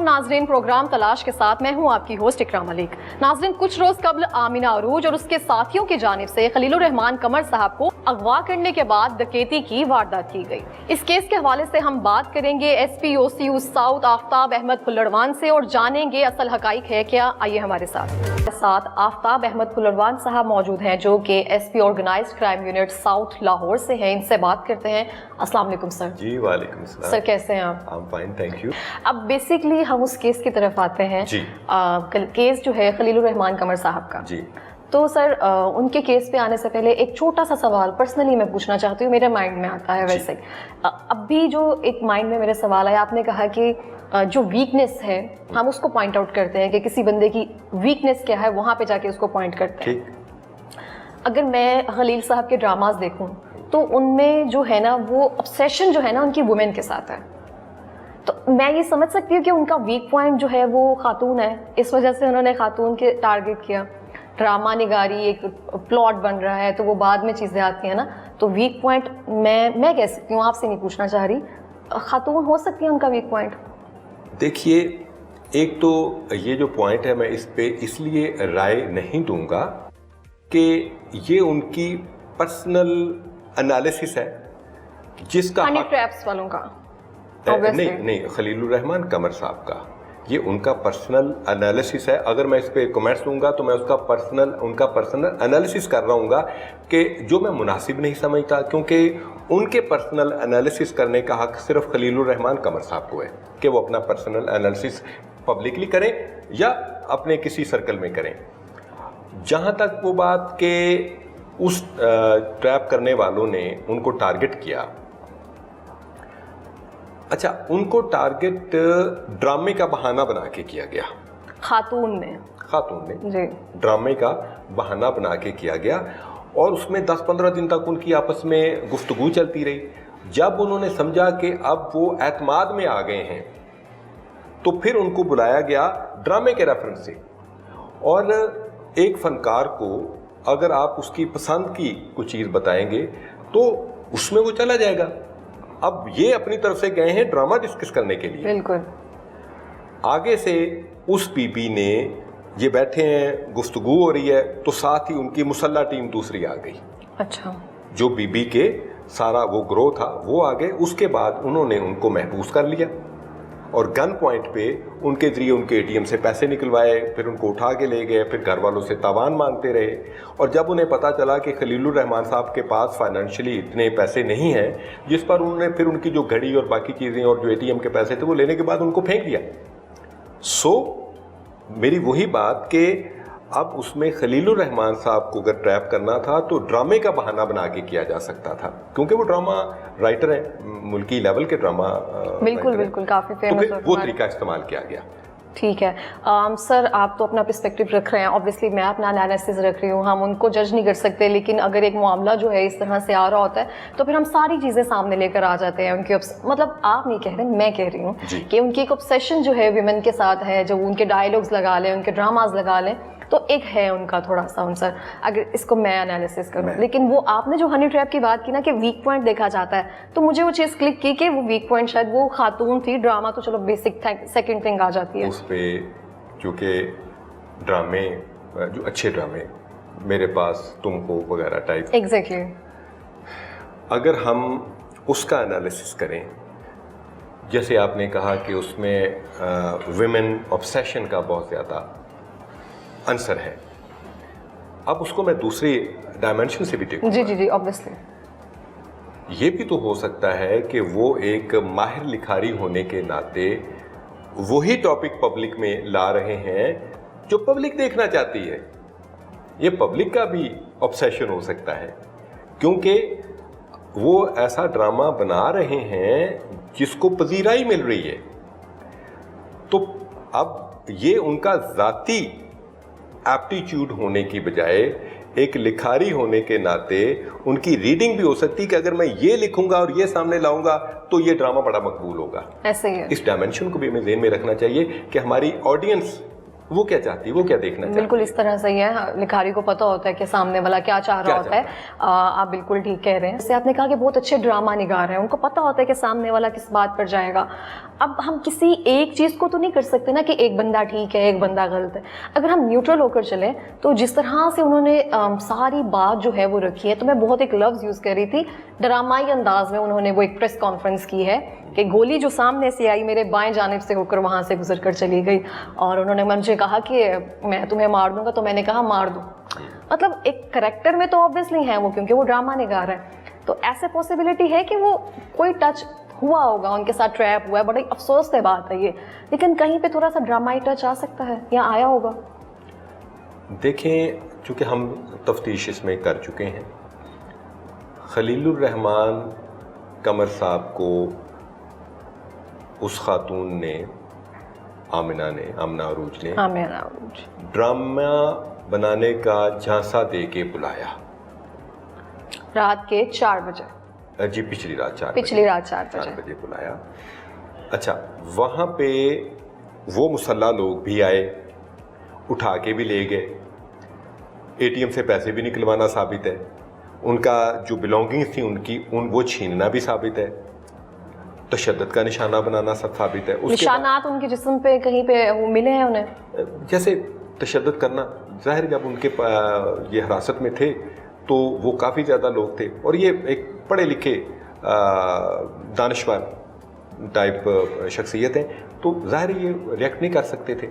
अलैकुम नाजरीन, प्रोग्राम तलाश के साथ मैं हूं आपकी होस्ट इकराम मलिक। नाजरीन, कुछ रोज कबल आमिना अरूज और उसके साथियों की जानिब से खलीलुर रहमान कमर साहब को अगवा करने के बाद डकैती की वारदात की गई। इस केस के हवाले से हम बात करेंगे SPOCU साउथ आफ्ताब अहमद फुल्लरवान से और जानेंगे असल हकाइक है क्या। आइए हमारे साथ आफ्ताब अहमद फुल्लरवान साहब मौजूद हैं जो कि SP organised crime unit south Lahore से हैं। इनसे बात करते हैं। अस्सलाम वालेकुम सर। जी वालेकुम सलाम। सर कैसे हैं आप? I am fine, thank you. अब बेसिकली हम उस केस की तरफ आते हैं जी। केस जो है खलीलुर रहमान कमर साहब का। जी। तो सर उनके केस पे आने से पहले एक छोटा सा सवाल पर्सनली मैं पूछना चाहती हूँ, मेरे माइंड में आता है वैसे। अब भी जो एक माइंड में मेरे सवाल आया, आपने कहा कि जो वीकनेस है हम उसको पॉइंट आउट करते हैं कि किसी बंदे की वीकनेस क्या है, वहाँ पे जाके उसको पॉइंट करते हैं। अगर मैं खलील साहब के ड्रामाज देखूँ तो उनमें जो है ना वो ऑब्सेशन जो है ना उनकी वुमेन के साथ है। तो मैं ये समझ सकती हूँ कि उनका वीक पॉइंट जो है वो खातून है, इस वजह से उन्होंने खातून के टारगेट किया। ड्रामा निगारी एक प्लॉट बन रहा है तो वो बाद में चीज़ें आती हैं ना, तो वीक पॉइंट मैं कह सकती हूँ, आपसे नहीं पूछना चाह रही, खातून हो सकती है उनका वीक पॉइंट? देखिए, एक तो ये जो पॉइंट है मैं इस पे इसलिए राय नहीं दूंगा कि ये उनकी पर्सनल एनालिसिस है जिसका हनी ट्रैप्स वालों का नहीं, खलीलुर रहमान कमर साहब का ये उनका पर्सनल एनालिसिस है। अगर मैं इस पे कमेंट्स दूंगा तो मैं उनका पर्सनल एनालिसिस कर रहा हूँगा कि जो मैं मुनासिब नहीं समझता, क्योंकि उनके पर्सनल एनालिसिस करने का हक सिर्फ खलीलुर रहमान कमर साहब को है कि वो अपना पर्सनल एनालिसिस पब्लिकली करें या अपने किसी सर्कल में करें। जहाँ तक वो बात के उस ट्रैप करने वालों ने उनको टारगेट किया, अच्छा उनको टारगेट ड्रामे का बहाना बना के किया गया। खातून ने जी ड्रामे का बहाना बना के किया गया और उसमें 10-15 दिन तक उनकी आपस में गुफ्तगू चलती रही। जब उन्होंने समझा कि अब वो एतमाद में आ गए हैं तो फिर उनको बुलाया गया ड्रामे के रेफरेंस से। और एक फनकार को अगर आप उसकी पसंद की कोई चीज़ बताएंगे तो उसमें वो चला जाएगा। अब ये अपनी तरफ से गए हैं ड्रामा डिस्कस करने के लिए। बिल्कुल। आगे से उस बीबी ने, ये बैठे हैं गुफ्तगू हो रही है तो साथ ही उनकी मुसल्ला टीम दूसरी आ गई। अच्छा। जो बीबी के सारा वो ग्रोह था वो आ गए। उसके बाद उन्होंने उनको महबूस कर लिया और गन पॉइंट पे उनके जरिए उनके ATM से पैसे निकलवाए, फिर उनको उठा के ले गए, फिर घर वालों से तावान मांगते रहे। और जब उन्हें पता चला कि खलीलुर रहमान साहब के पास फाइनेंशियली इतने पैसे नहीं हैं, जिस पर उन्होंने फिर उनकी जो घड़ी और बाकी चीज़ें और जो ATM के पैसे थे वो लेने के बाद उनको फेंक दिया। मेरी वही बात कि अब उसमें खलीलुर रहमान साहब को अगर ट्रैप करना था तो ड्रामे का बहाना बना के किया जा सकता था, क्योंकि वो ड्रामा राइटर हैं, मुल्की लेवल के ड्रामा बिल्कुल काफ़ी फेमस। तो वो तरीका इस्तेमाल किया गया। ठीक है। सर आप तो अपना पर्सपेक्टिव रख रहे हैं, ऑब्वियसली मैं अपना एनालिसिस रख रही हूँ, हम उनको जज नहीं कर सकते, लेकिन अगर एक मामला जो है इस तरह से आ रहा होता है तो फिर हम सारी चीज़ें सामने लेकर आ जाते हैं। उनकी मतलब आप नहीं कह रहे, मैं कह रही हूँ कि उनकी एक ऑब्सेशन जो है विमेन के साथ है, जब उनके डायलॉग्स लगा लें, उनके ड्रामाज लगा लें, तो एक है उनका थोड़ा सा सर, अगर इसको मैं एनालिसिस करूँ। लेकिन वो आपने जो हनी ट्रैप की बात की ना कि वीक पॉइंट देखा जाता है, तो मुझे वो चीज़ क्लिक की कि वो वीक पॉइंट शायद वो खातून थी। ड्रामा तो चलो बेसिक सेकंड थिंग आ जाती है उस पे, क्योंकि ड्रामे जो अच्छे ड्रामे मेरे पास तुम हो वगैरह टाइप, एग्जैक्टली, अगर हम उसका एनालिसिस करें, जैसे आपने कहा कि उसमें विमेन ऑब्सेशन का बहुत ज़्यादा आंसर है, अब उसको मैं दूसरी डायमेंशन से भी देखूंगा। जी ऑब्वियसली। ये भी तो हो सकता है कि वो एक माहिर लिखारी होने के नाते वही टॉपिक पब्लिक में ला रहे हैं जो पब्लिक देखना चाहती है। ये पब्लिक का भी ऑब्सेशन हो सकता है, क्योंकि वो ऐसा ड्रामा बना रहे हैं जिसको पजीराई मिल रही है। तो अब ये उनका ज़ाती एप्टीट्यूड होने की बजाय एक लिखारी होने के नाते उनकी रीडिंग भी हो सकती है कि अगर मैं ये लिखूंगा और ये सामने लाऊंगा तो ये ड्रामा बड़ा मकबूल होगा। ऐसे ही है। इस डायमेंशन को भी हमें ध्यान में रखना चाहिए कि हमारी ऑडियंस وہ کیا چاہتی ہے, وہ کیا دیکھنا چاہتی ہے. بالکل اس طرح سے ہی ہے, لکھاری کو پتہ ہوتا ہے کہ سامنے والا کیا چاہ رہا ہوتا ہے. آپ بالکل ٹھیک کہہ رہے ہیں. جیسے آپ نے کہا کہ بہت اچھے ڈرامہ نگار ہیں, ان کو پتہ ہوتا ہے کہ سامنے والا کس بات پر جائے گا. اب ہم کسی ایک چیز کو تو نہیں کر سکتے نا کہ ایک بندہ ٹھیک ہے ایک بندہ غلط ہے. اگر ہم نیوٹرل ہو کر چلیں تو جس طرح سے انہوں نے ساری بات جو ہے وہ رکھی ہے, تو میں بہت ایک لفظ یوز کر رہی تھی, ڈرامائی انداز میں انہوں نے وہ ایک پریس کانفرنس کی ہے کہ گولی جو سامنے سے آئی میرے بائیں جانب سے ہو کر وہاں سے گزر کر چلی گئی, اور انہوں نے مجھے کہا کہ میں تمہیں مار دوں گا, تو میں نے کہا مار دو. مطلب ایک کریکٹر میں تو آبویسلی ہیں وہ, کیونکہ وہ ڈرامہ نگار ہے, تو ایسے پاسبلٹی ہے کہ وہ کوئی ٹچ ہوا ہوگا ان کے ساتھ, ٹریپ ہوا ہے. بڑی افسوس کی بات ہے یہ, لیکن کہیں پہ تھوڑا سا ڈرامائی ٹچ آ سکتا ہے یا آیا ہوگا. دیکھیں, چونکہ ہم تفتیش اس میں کر چکے ہیں, خلیل الرحمان قمر صاحب کو اس خاتون نے, آمنہ عروج نے ڈرامہ بنانے کا جھانسا دے کے بلایا رات کے 4 بجے. جی پچھلی رات 4 بجے بلایا. اچھا, وہاں پہ وہ مسلح لوگ بھی آئے, اٹھا کے بھی لے گئے, اے ٹی ایم سے پیسے بھی نکلوانا ثابت ہے, ان کا جو بلونگنگز تھیں ان کی وہ چھیننا بھی ثابت ہے, تشدد کا نشانہ بنانا سب ثابت ہے. نشانات ان کے جسم پہ کہیں پہ وہ ملے ہیں انہیں, جیسے تشدد کرنا, ظاہر جب ان کے یہ حراست میں تھے تو وہ کافی زیادہ لوگ تھے, اور یہ ایک پڑھے لکھے دانشور ٹائپ شخصیت ہیں, تو ظاہر یہ ریئیکٹ نہیں کر سکتے تھے.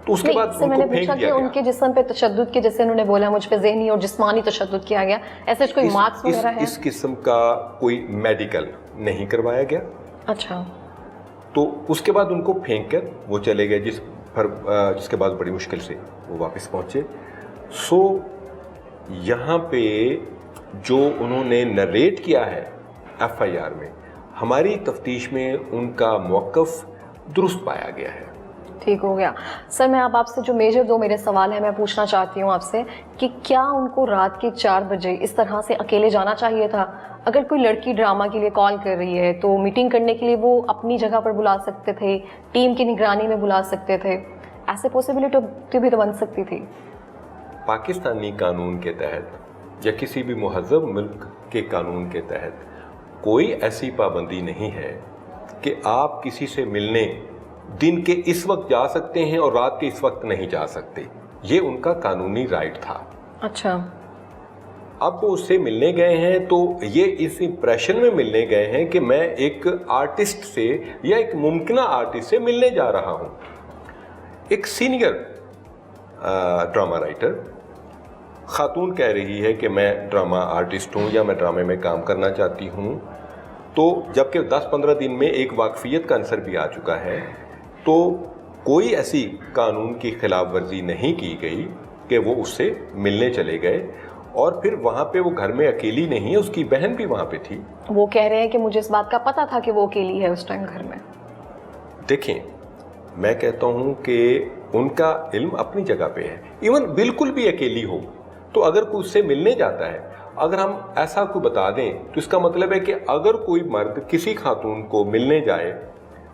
تو اس کے بعد میں نے پوچھا کہ ان کے جسم پہ تشدد کے, جیسے انہوں نے بولا مجھ پہ ذہنی اور جسمانی تشدد کیا گیا, ایسے کوئی مارکس وغیرہ ہے؟ اس قسم کا کوئی میڈیکل نہیں کروایا گیا. اچھا. تو اس کے بعد ان کو پھینک کر وہ چلے گئے, جس کے بعد بڑی مشکل سے وہ واپس پہنچے. سو یہاں پہ جو انہوں نے نریٹ کیا ہے ایف آئی آر میں, ہماری تفتیش میں ان کا موقف درست پایا گیا ہے. ٹھیک ہو گیا. سر میں اب آپ سے جو میجر 2 میرے سوال ہیں میں پوچھنا چاہتی ہوں آپ سے, کہ کیا ان کو رات کے 4 بجے اس طرح سے اکیلے جانا چاہیے تھا؟ اگر کوئی لڑکی ڈرامہ کے لیے کال کر رہی ہے تو میٹنگ کرنے کے لیے وہ اپنی جگہ پر بلا سکتے تھے, ٹیم کی نگرانی میں بلا سکتے تھے, ایسے پاسبلٹی بھی تو بن سکتی تھی. پاکستانی قانون کے تحت یا کسی بھی مہذب ملک کے قانون کے تحت کوئی ایسی پابندی نہیں ہے کہ آپ کسی سے ملنے دن کے اس وقت جا سکتے ہیں اور رات کے اس وقت نہیں جا سکتے. یہ ان کا قانونی رائٹ تھا. اچھا. اب وہ اس سے ملنے گئے ہیں تو یہ اس امپریشن میں ملنے گئے ہیں کہ میں ایک آرٹسٹ سے یا ایک ممکنہ آرٹسٹ سے ملنے جا رہا ہوں. ایک سینئر ڈرامہ رائٹر خاتون کہہ رہی ہے کہ میں ڈرامہ آرٹسٹ ہوں یا میں ڈرامے میں کام کرنا چاہتی ہوں, تو جبکہ 10-15 دن میں ایک واقفیت کا عنصر بھی آ چکا ہے, تو کوئی ایسی قانون کی خلاف ورزی نہیں کی گئی کہ وہ اس سے ملنے چلے گئے. اور پھر وہاں پہ وہ گھر میں اکیلی نہیں ہے, اس کی بہن بھی وہاں پہ تھی. وہ کہہ رہے ہیں کہ مجھے اس بات کا پتہ تھا کہ وہ اکیلی ہے اس ٹائم گھر میں. دیکھیں, میں کہتا ہوں کہ ان کا علم اپنی جگہ پہ ہے. ایون بالکل بھی اکیلی ہو تو اگر کوئی اس سے ملنے جاتا ہے, اگر ہم ایسا کوئی بتا دیں تو اس کا مطلب ہے کہ اگر کوئی مرد کسی خاتون کو ملنے جائے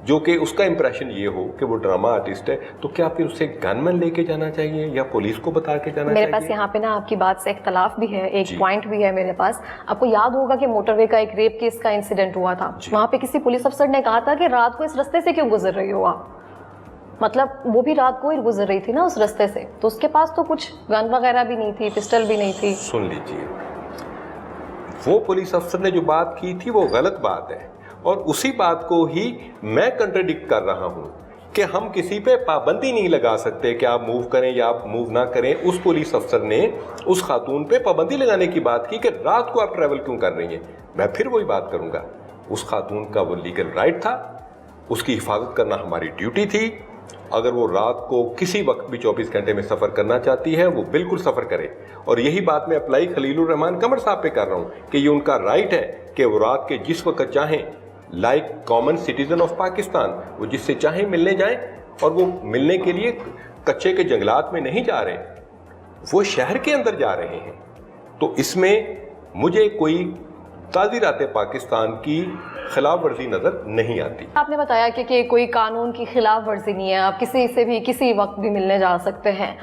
جو کہ اس کا امپریشن یہ ہو کہ وہ ڈرامہ آرٹسٹ ہے, تو کیا پھر اسے گن مین لے کے جانا چاہیے یا پولیس کو بتا کے جانا چاہیے؟ میرے پاس یہاں پہ نا آپ کی بات سے اختلاف بھی ہے, ایک پوائنٹ بھی ہے میرے پاس. آپ کو یاد ہوگا کہ موٹر وے کا ایک ریپ کیس کا انسیڈنٹ ہوا تھا, وہاں پہ کسی پولیس افسر نے کہا تھا کہ رات کو اس رستے سے کیوں گزر رہی ہو آپ, مطلب وہ بھی رات کو ہی گزر رہی تھی نا اس رستے سے, تو اس کے پاس تو کچھ گن وغیرہ بھی نہیں تھی, پسٹل بھی نہیں تھی. سن لیجیے, وہ پولیس افسر نے جو بات کی تھی وہ غلط بات ہے, اور اسی بات کو ہی میں کنٹراڈکٹ کر رہا ہوں کہ ہم کسی پہ پابندی نہیں لگا سکتے کہ آپ موو کریں یا آپ موو نہ کریں. اس پولیس افسر نے اس خاتون پہ پابندی لگانے کی بات کی کہ رات کو آپ ٹریول کیوں کر رہی ہیں. میں پھر وہی بات کروں گا, اس خاتون کا وہ لیگل رائٹ تھا, اس کی حفاظت کرنا ہماری ڈیوٹی تھی. اگر وہ رات کو کسی وقت بھی 24 گھنٹے میں سفر کرنا چاہتی ہے وہ بالکل سفر کرے, اور یہی بات میں اپلائی خلیل الرحمان قمر صاحب پہ کر رہا ہوں کہ یہ ان کا رائٹ ہے کہ وہ رات کے جس وقت چاہیں, like common citizen of Pakistan, وہ جس سے چاہیں ملنے جائیں. اور وہ ملنے کے لیے کچے کے جنگلات میں نہیں جا رہے, وہ شہر کے اندر جا رہے ہیں. تو اس میں مجھے کوئی ताज़ीरात पाकिस्तान की खिलाफ वर्जी नज़र नहीं आती। आपने बताया कि कोई कानून की खिलाफ वर्जी नहीं है, आप किसी से भी किसी वक्त भी मिलने जा सकते हैं।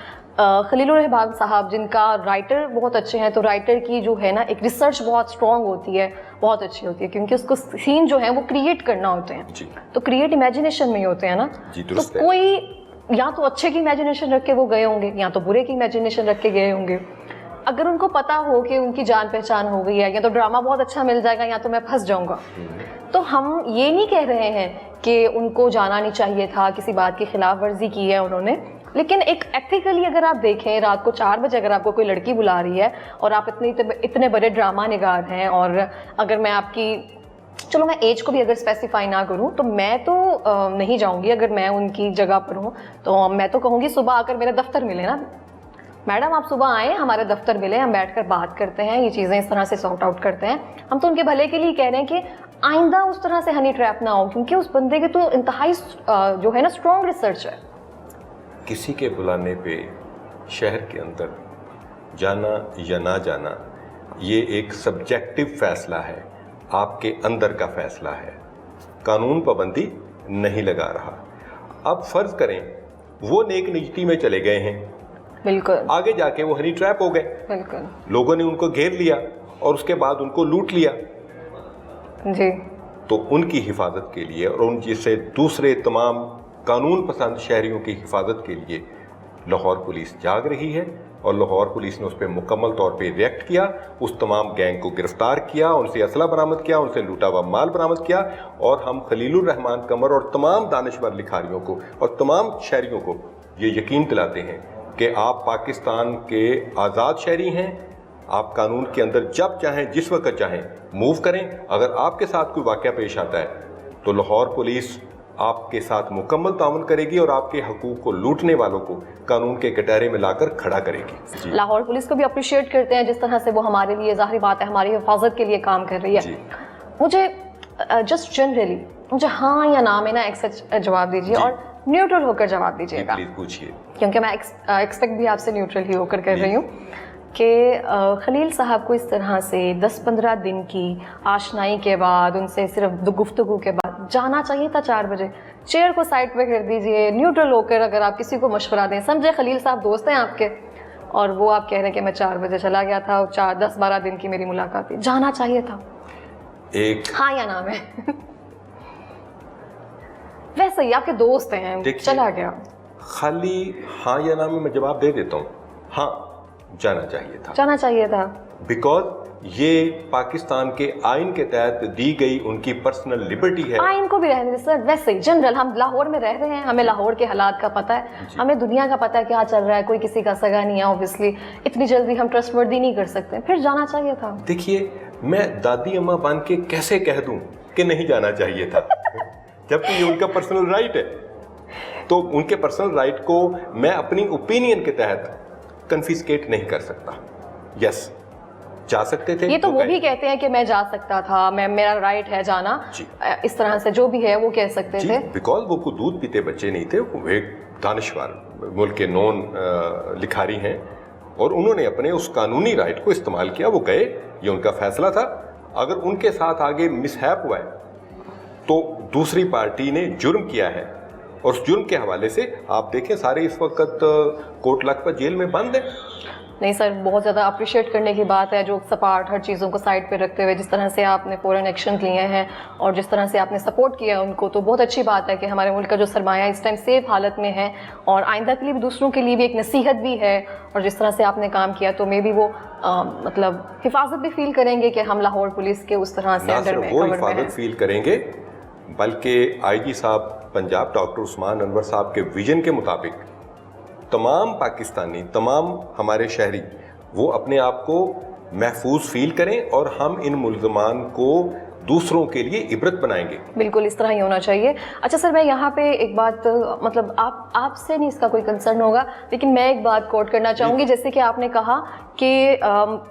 खलीलुर रहमान साहब जिनका राइटर बहुत अच्छे हैं, तो राइटर की जो है ना एक रिसर्च बहुत स्ट्रॉन्ग होती है, बहुत अच्छी होती है, क्योंकि उसको सीन जो है वो क्रिएट करना होते हैं जी। तो क्रिएट इमेजिनेशन में ही होते हैं ना जी, तो दुरुस्त है। कोई या तो अच्छे की इमेजिनेशन रख के वो गए होंगे या तो बुरे की इमेजिनेशन रख के गए होंगे। अगर उनको पता हो कि उनकी जान पहचान हो गई है, या तो ड्रामा बहुत अच्छा मिल जाएगा या तो मैं फंस जाऊंगा। तो हम ये नहीं कह रहे हैं कि उनको जाना नहीं चाहिए था, किसी बात की खिलाफ वर्जी की है उन्होंने, लेकिन एक एथिकली अगर आप देखें, रात को 4 बजे अगर आपको कोई लड़की बुला रही है और आप इतने बड़े ड्रामा निगार हैं, और अगर मैं आपकी, चलो मैं एज को भी अगर स्पेसिफाई ना करूं तो मैं तो नहीं जाऊंगी। अगर मैं उनकी जगह पर हूं तो मैं तो कहूँगी सुबह आकर मेरे दफ्तर मिले ना मैडम, आप सुबह आए हमारे दफ्तर मिले, हम बैठकर बात करते हैं, ये चीज़ें इस तरह से सॉर्ट आउट करते हैं। हम तो उनके भले के लिए कह रहे हैं कि आइंदा उस तरह से हनी ट्रैप ना हो, क्योंकि उस बंदे के तो इंतहाई जो है ना स्ट्रॉन्ग रिसर्च है। किसी के बुलाने पे शहर के अंदर जाना या ना जाना ये एक सब्जेक्टिव फैसला है, आपके अंदर का फैसला है, कानून पाबंदी नहीं लगा रहा। अब फर्ज करें वो नेक निजती में चले गए हैं, बिल्कुल आगे जाके वो हनी ट्रैप हो गए, बिल्कुल लोगों ने उनको घेर लिया और उसके बाद उनको लूट लिया, जी। तो उनकी हिफाजत के लिए और उन जैसे दूसरे तमाम कानून पसंद शहरियों की हिफाजत के लिए लाहौर पुलिस जाग रही है, और लाहौर पुलिस ने उस पर मुकम्मल तौर पे रिएक्ट किया, उस तमाम गैंग को गिरफ्तार किया, उनसे असला बरामद किया, उनसे लूटा हुआ माल बरामद किया, और हम खलीलुर रहमान कमर और तमाम दानिशवर लिखारियों को और तमाम शहरियों को ये यकीन दिलाते हैं कि आप पाकिस्तान के आज़ाद शहरी हैं, आप कानून के अंदर जब चाहें जिस वक्त चाहें मूव करें। अगर आपके साथ कोई वाक़या पेश आता है तो लाहौर पुलिस आपके साथ मुकम्मल ताउन करेगी और आपके हकूक़ को लूटने वालों को कानून के कटहरे में लाकर खड़ा करेगी। लाहौर पुलिस को भी अप्रिशिएट करते हैं जिस तरह से वो हमारे लिए, ज़ाहिर बात है, हमारी हिफाजत के लिए काम कर रही है। मुझे जस्ट जनरली मुझे हाँ या ना में ना एक सच जवाब दीजिए और न्यूट्रल होकर जवाब दीजिएगा, प्लीज पूछिए, क्योंकि मैं एक्सपेक्ट भी आपसे न्यूट्रल ही होकर कर रही हूँ कि खलील साहब को इस तरह से 10-15 दिन की आशनाई के बाद, उनसे सिर्फ गुफ्तगू के बाद जाना चाहिए था 4 बजे। चेयर को साइड पे कर दीजिए, न्यूट्रल होकर अगर आप किसी को मशवरा दें, समझे खलील साहब दोस्त हैं आपके, और वो आप कह रहे हैं कि मैं 4 बजे चला गया था और 10-12 दिन की मेरी मुलाकात थी, जाना चाहिए था एक हाँ या ना में वैसे ही आपके दोस्त हैं, चला गया, खाली हाँ या ना में मैं जवाब दे देता हूँ, हाँ जाना चाहिए था, जाना चाहिए था, बिकॉज ये पाकिस्तान के आइन के तहत दी गई उनकी पर्सनल लिबर्टी है। आइन को भी रहने दे सर, वैसे ही जनरल हम लाहौर में रह रहे हैं, हमें लाहौर के हालात का पता है, हमें दुनिया का पता है क्या चल रहा है, कोई किसी का सगा नहीं है, ऑब्वियसली इतनी जल्दी हम ट्रस्टवर्दी नहीं कर सकते, फिर जाना चाहिए था। देखिए मैं दादी अम्मा बन के कैसे कह दूं कि नहीं जाना चाहिए था जबकि ये उनका पर्सनल राइट है, तो उनके पर्सनल राइट को मैं अपनी ओपिनियन के तहत कन्फिस्केट नहीं कर सकता। यस जा सकते थे, ये तो वो भी कहते हैं कि मैं जा सकता था, मैं मेरा राइट है जाना, इस तरह से जो भी है वो कह सकते थे, बिकॉज वो कोई दूध पीते बच्चे नहीं थे, वो एक दानिशवर मुल्क के नॉन लिखारी हैं और उन्होंने अपने उस कानूनी राइट को इस्तेमाल किया, वो गए, ये उनका फैसला था। अगर उनके साथ आगे मिसहैप हुआ है तो दूसरी पार्टी ने जुर्म किया है और उस जुर्म के हवाले से आप देखें सारे इस वक्त कोट लखपत जेल में बंद है। नहीं सर, बहुत ज़्यादा अप्रिशिएट करने की बात है, जो सपाट हर चीज़ों को साइड पे रखते हुए जिस तरह से आपने फौरन एक्शन लिए हैं और जिस तरह से आपने सपोर्ट किया है उनको, तो बहुत अच्छी बात है कि हमारे मुल्क का जो सरमाया इस टाइम सेफ हालत में है और आइंदा के लिए भी दूसरों के लिए भी एक नसीहत भी है, और जिस तरह से आपने काम किया तो मे भी वो मतलब हिफाजत भी फील करेंगे कि हम लाहौर पुलिस के उस तरह से अंडर में, वो हिफाजत फील करेंगे, बल्कि IG साहब पंजाब डॉक्टर उस्मान अनवर साहब के विजन के मुताबिक तमाम पाकिस्तानी, तमाम हमारे शहरी वो अपने आप को महफूज फील करें और हम इन मुल्ज़मान को दूसरों के लिए इबरत बनाएंगे। बिल्कुल इस तरह ही होना चाहिए। अच्छा सर, मैं यहाँ पे एक बात, मतलब आपसे नहीं इसका कोई कंसर्न होगा, लेकिन मैं एक बात कोट करना चाहूँगी। जैसे कि आपने कहा कि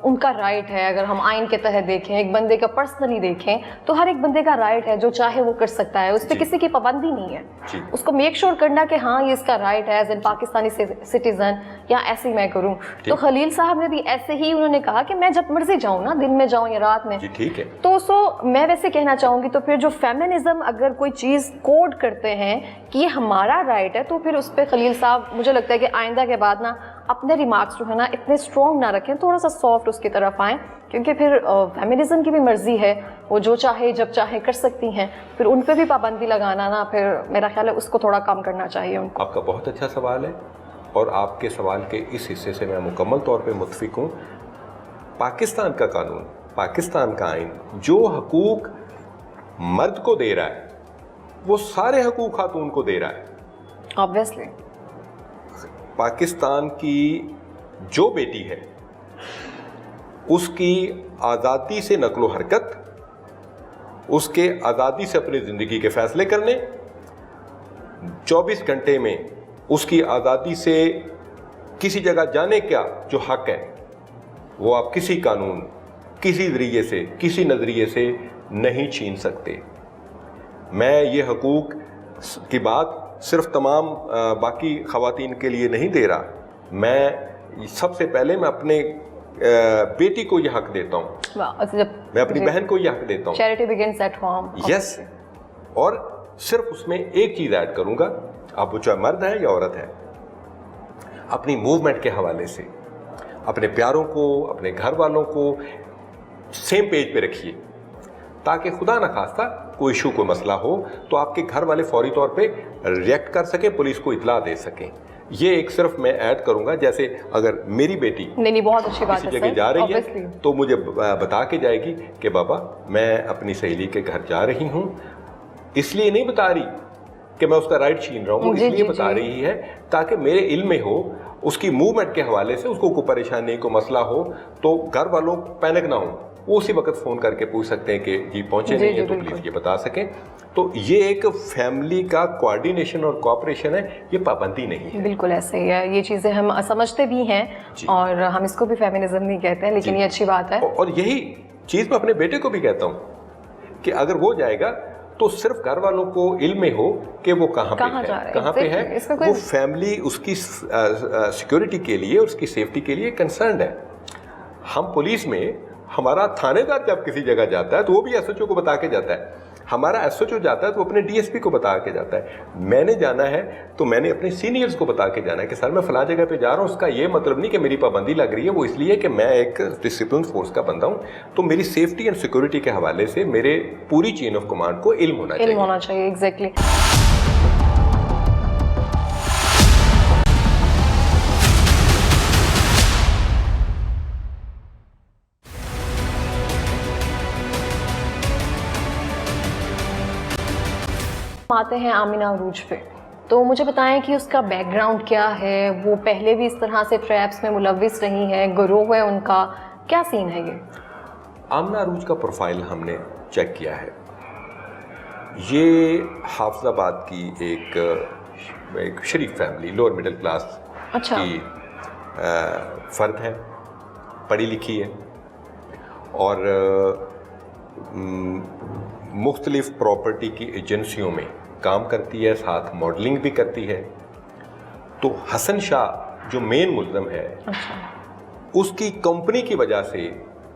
उनका राइट है, अगर हम आइन के तहत देखें, एक बंदे का पर्सनली देखें, तो हर एक बंदे का राइट है, जो चाहे वो कर सकता है, उस पर किसी की पाबंदी नहीं है। उसको मेक श्योर करना कि हाँ ये इसका राइट है एज एन पाकिस्तानी सिटीजन, या ऐसे ही मैं करूँ। तो खलील साहब ने भी ऐसे ही उन्होंने कहा कि मैं जब मर्जी जाऊँ ना, दिन में जाऊँ या रात में, ठीक है। तो मैं वैसे कहना चाहूँगी, तो फिर जो फेमिनिज्म अगर कोई चीज़ कोड करते हैं कि ये हमारा राइट है, तो फिर उस पर खलील साहब मुझे लगता है कि आइंदा के बाद ना अपने रिमार्क्स जो है ना इतने स्ट्रॉन्ग ना रखें, थोड़ा सा सॉफ्ट उसकी तरफ आएँ, क्योंकि फिर फेमिनिज्म की भी मर्जी है, वो जो चाहे जब चाहे कर सकती हैं, फिर उन पर भी पाबंदी लगाना ना, फिर मेरा ख्याल है उसको थोड़ा कम करना चाहिए उनको। आपका बहुत अच्छा सवाल है, और आपके सवाल के इस हिस्से से मैं मुकम्मल तौर पे मुत्फिक हूँ। पाकिस्तान का कानून, पाकिस्तान का आइन जो हकूक मर्द को दे रहा है, वो सारे हकूक खातून को दे रहा है। ऑब्वियसली पाकिस्तान की जो बेटी है, उसकी आज़ादी से नकलो हरकत, उसके आज़ादी से अपनी ज़िंदगी के फैसले करने, 24 घंटे में उसकी आज़ादी से किसी जगह जाने का जो हक है, वो आप किसी कानून, किसी ज़रिए से, किसी नज़रिए से नहीं छीन सकते। मैं ये हकूक़ की बात सिर्फ तमाम बाकी ख़वातीन के लिए नहीं दे रहा, मैं सबसे पहले मैं अपने बेटी को यह हक देता हूँ, मैं अपनी बहन को यह हक देता हूँ। Charity begins at home. Yes, और सिर्फ उसमें एक चीज़ ऐड करूँगा, आप वो चाहे मर्द है या औरत है, अपनी मूवमेंट के हवाले से अपने प्यारों को, अपने घर वालों को सेम पेज पे रखिए, ताकि खुदा न खास्ता कोई इशू, कोई मसला हो तो आपके घर वाले फौरी तौर पे रिएक्ट कर सकें, पुलिस को इतला दे सकें। ये एक सिर्फ मैं ऐड करूंगा, जैसे अगर मेरी बेटी नहीं बहुत अच्छी बात किसी जगह जा रही है तो मुझे बता के जाएगी कि बाबा मैं अपनी सहेली के घर जा रही हूँ, इसलिए नहीं बता रही कि मैं उसका राइट छीन रहा हूँ, इसलिए बता रही है ताकि मेरे इल्म में हो, उसकी मूवमेंट के हवाले से उसको कोई परेशानी, कोई मसला हो तो घर वालों पैनिक ना हो, वो उसी वक्त फ़ोन करके पूछ सकते हैं कि जी पहुँचे नहीं है, तो प्लीज़ ये बता सकें। तो ये एक फैमिली का कोऑर्डिनेशन और कोऑपरेशन है, ये पाबंदी नहीं है। बिल्कुल ऐसे ही है, ये चीज़ें हम समझते भी हैं और हम इसको भी फेमिनिज्म नहीं कहते हैं, लेकिन ये अच्छी बात है। और यही चीज़ मैं अपने बेटे को भी कहता हूँ कि अगर वो जाएगा तो सिर्फ घर वालों को इल्म में हो कि वो कहाँ पे है, वो फैमिली उसकी सिक्योरिटी के लिए, उसकी सेफ्टी के लिए कंसर्न है। हम पुलिस में, हमारा थानेदार जब किसी जगह जाता है तो वो भी एसएचओ को बता के जाता है, हमारा एसएचओ जाता है तो अपने डीएसपी को बता के जाता है। मैंने जाना है तो मैंने अपने सीनियर्स को बता के जाना है कि सर मैं फला जगह पे जा रहा हूँ, उसका ये मतलब नहीं कि मेरी पाबंदी लग रही है, वो इसलिए कि मैं एक डिसिप्लिन फोर्स का बंदा हूँ, तो मेरी सेफ्टी एंड सिक्योरिटी के हवाले से मेरे पूरी चेन ऑफ कमांड को इल्म होना चाहिए। एग्जैक्टली। आते हैं आमिना अरूज पे, तो मुझे बताएं कि उसका बैकग्राउंड क्या है, वो पहले भी इस तरह से ट्रैप्स में मुलव्विस रही हैं, गिरोह है उनका, क्या सीन है ये? आमिना अरूज का प्रोफाइल हमने चेक किया है। ये हाफिजाबाद की एक शरीफ फैमिली, लोअर मिडिल क्लास की फ़र्द है, पढ़ी लिखी है और मुख्तलिफ प्रॉपर्टी की एजेंसियों में काम करती है, साथ मॉडलिंग भी करती है। तो हसन शाह जो मेन मुल्ज़म है, उसकी कंपनी की वजह से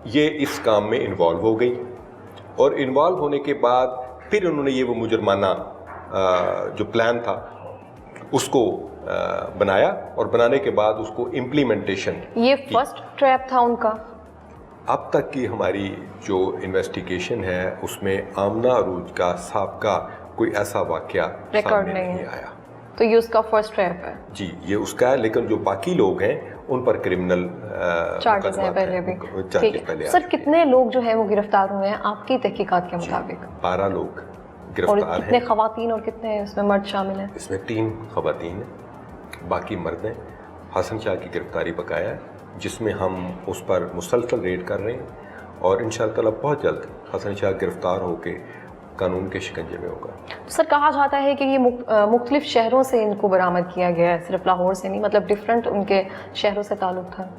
ये इस काम में इन्वॉल्व हो गई, और इन्वॉल्व होने के बाद फिर उन्होंने ये वो मुजरमाना जो प्लान था उसको बनाया, और बनाने के बाद उसको इम्प्लीमेंटेशन। ये फर्स्ट ट्रैप था उनका? अब तक की हमारी जो इन्वेस्टिगेशन है उसमें आमिना अरूज का साबका कोई ऐसा वाकया रिकॉर्ड नहीं आया। तो ये उसका फर्स्ट ट्रैप है? जी, ये उसका है, लेकिन जो बाकी लोग हैं उन पर क्रिमिनल चार्जेस हैं पहले भी। ठीक है सर, कितने लोग जो है वो गिरफ्तार हुए हैं आपकी तहकीकात के मुताबिक? 12 लोग गिरफ्तार हैं। कितने खवातीन और कितने इसमें मर्द शामिल हैं? इसमें 3 खवातीन हैं, बाकी मर्द हैं। हसन शाह की गिरफ्तारी बकाया है, जिसमें हम उस पर मुसलसल रेड कर रहे हैं, और इंशाअल्लाह बहुत जल्द حسن شاہ गिरफ्तार होके कानून के शिकंजे में होगा। सर कहा जाता है कि ये मुख्तलिफ शहरों से इनको बरामद किया गया है, सिर्फ लाहौर से नहीं, मतलब डिफरेंट उनके शहरों से ताल्लुक था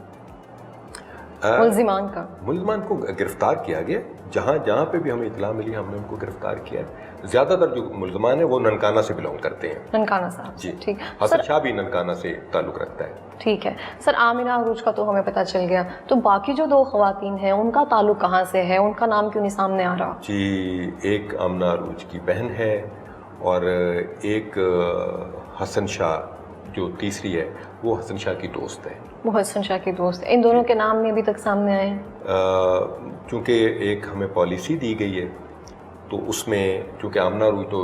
मुलजिमान का। मुलजिमान को गिरफ्तार किया गया, जहाँ जहाँ पे भी हमें इतला मिली हमने उनको गिरफ्तार किया है। ज़्यादातर जो मुलजिमान है वो ननकाना से बिलोंग करते हैं। ननकाना साहब जी, ठीक। हसन शाह भी ननकाना से ताल्लुक़ रखता है। ठीक है सर, आमिना अरूज का तो हमें पता चल गया, तो बाकी जो 2 ख़वातीन हैं उनका ताल्लुक कहाँ से है, उनका नाम क्यों नहीं सामने आ रहा? जी, एक आमिना अरूज की बहन है और एक हसन शाह जो तीसरी है वो हसन शाह की दोस्त है। वो हसन शाह की दोस्त है। इन दोनों के नाम नहीं अभी तक सामने आए हैं? चूँकि एक हमें पॉलिसी दी गई है तो उसमें चूँकि आमिना अरूज तो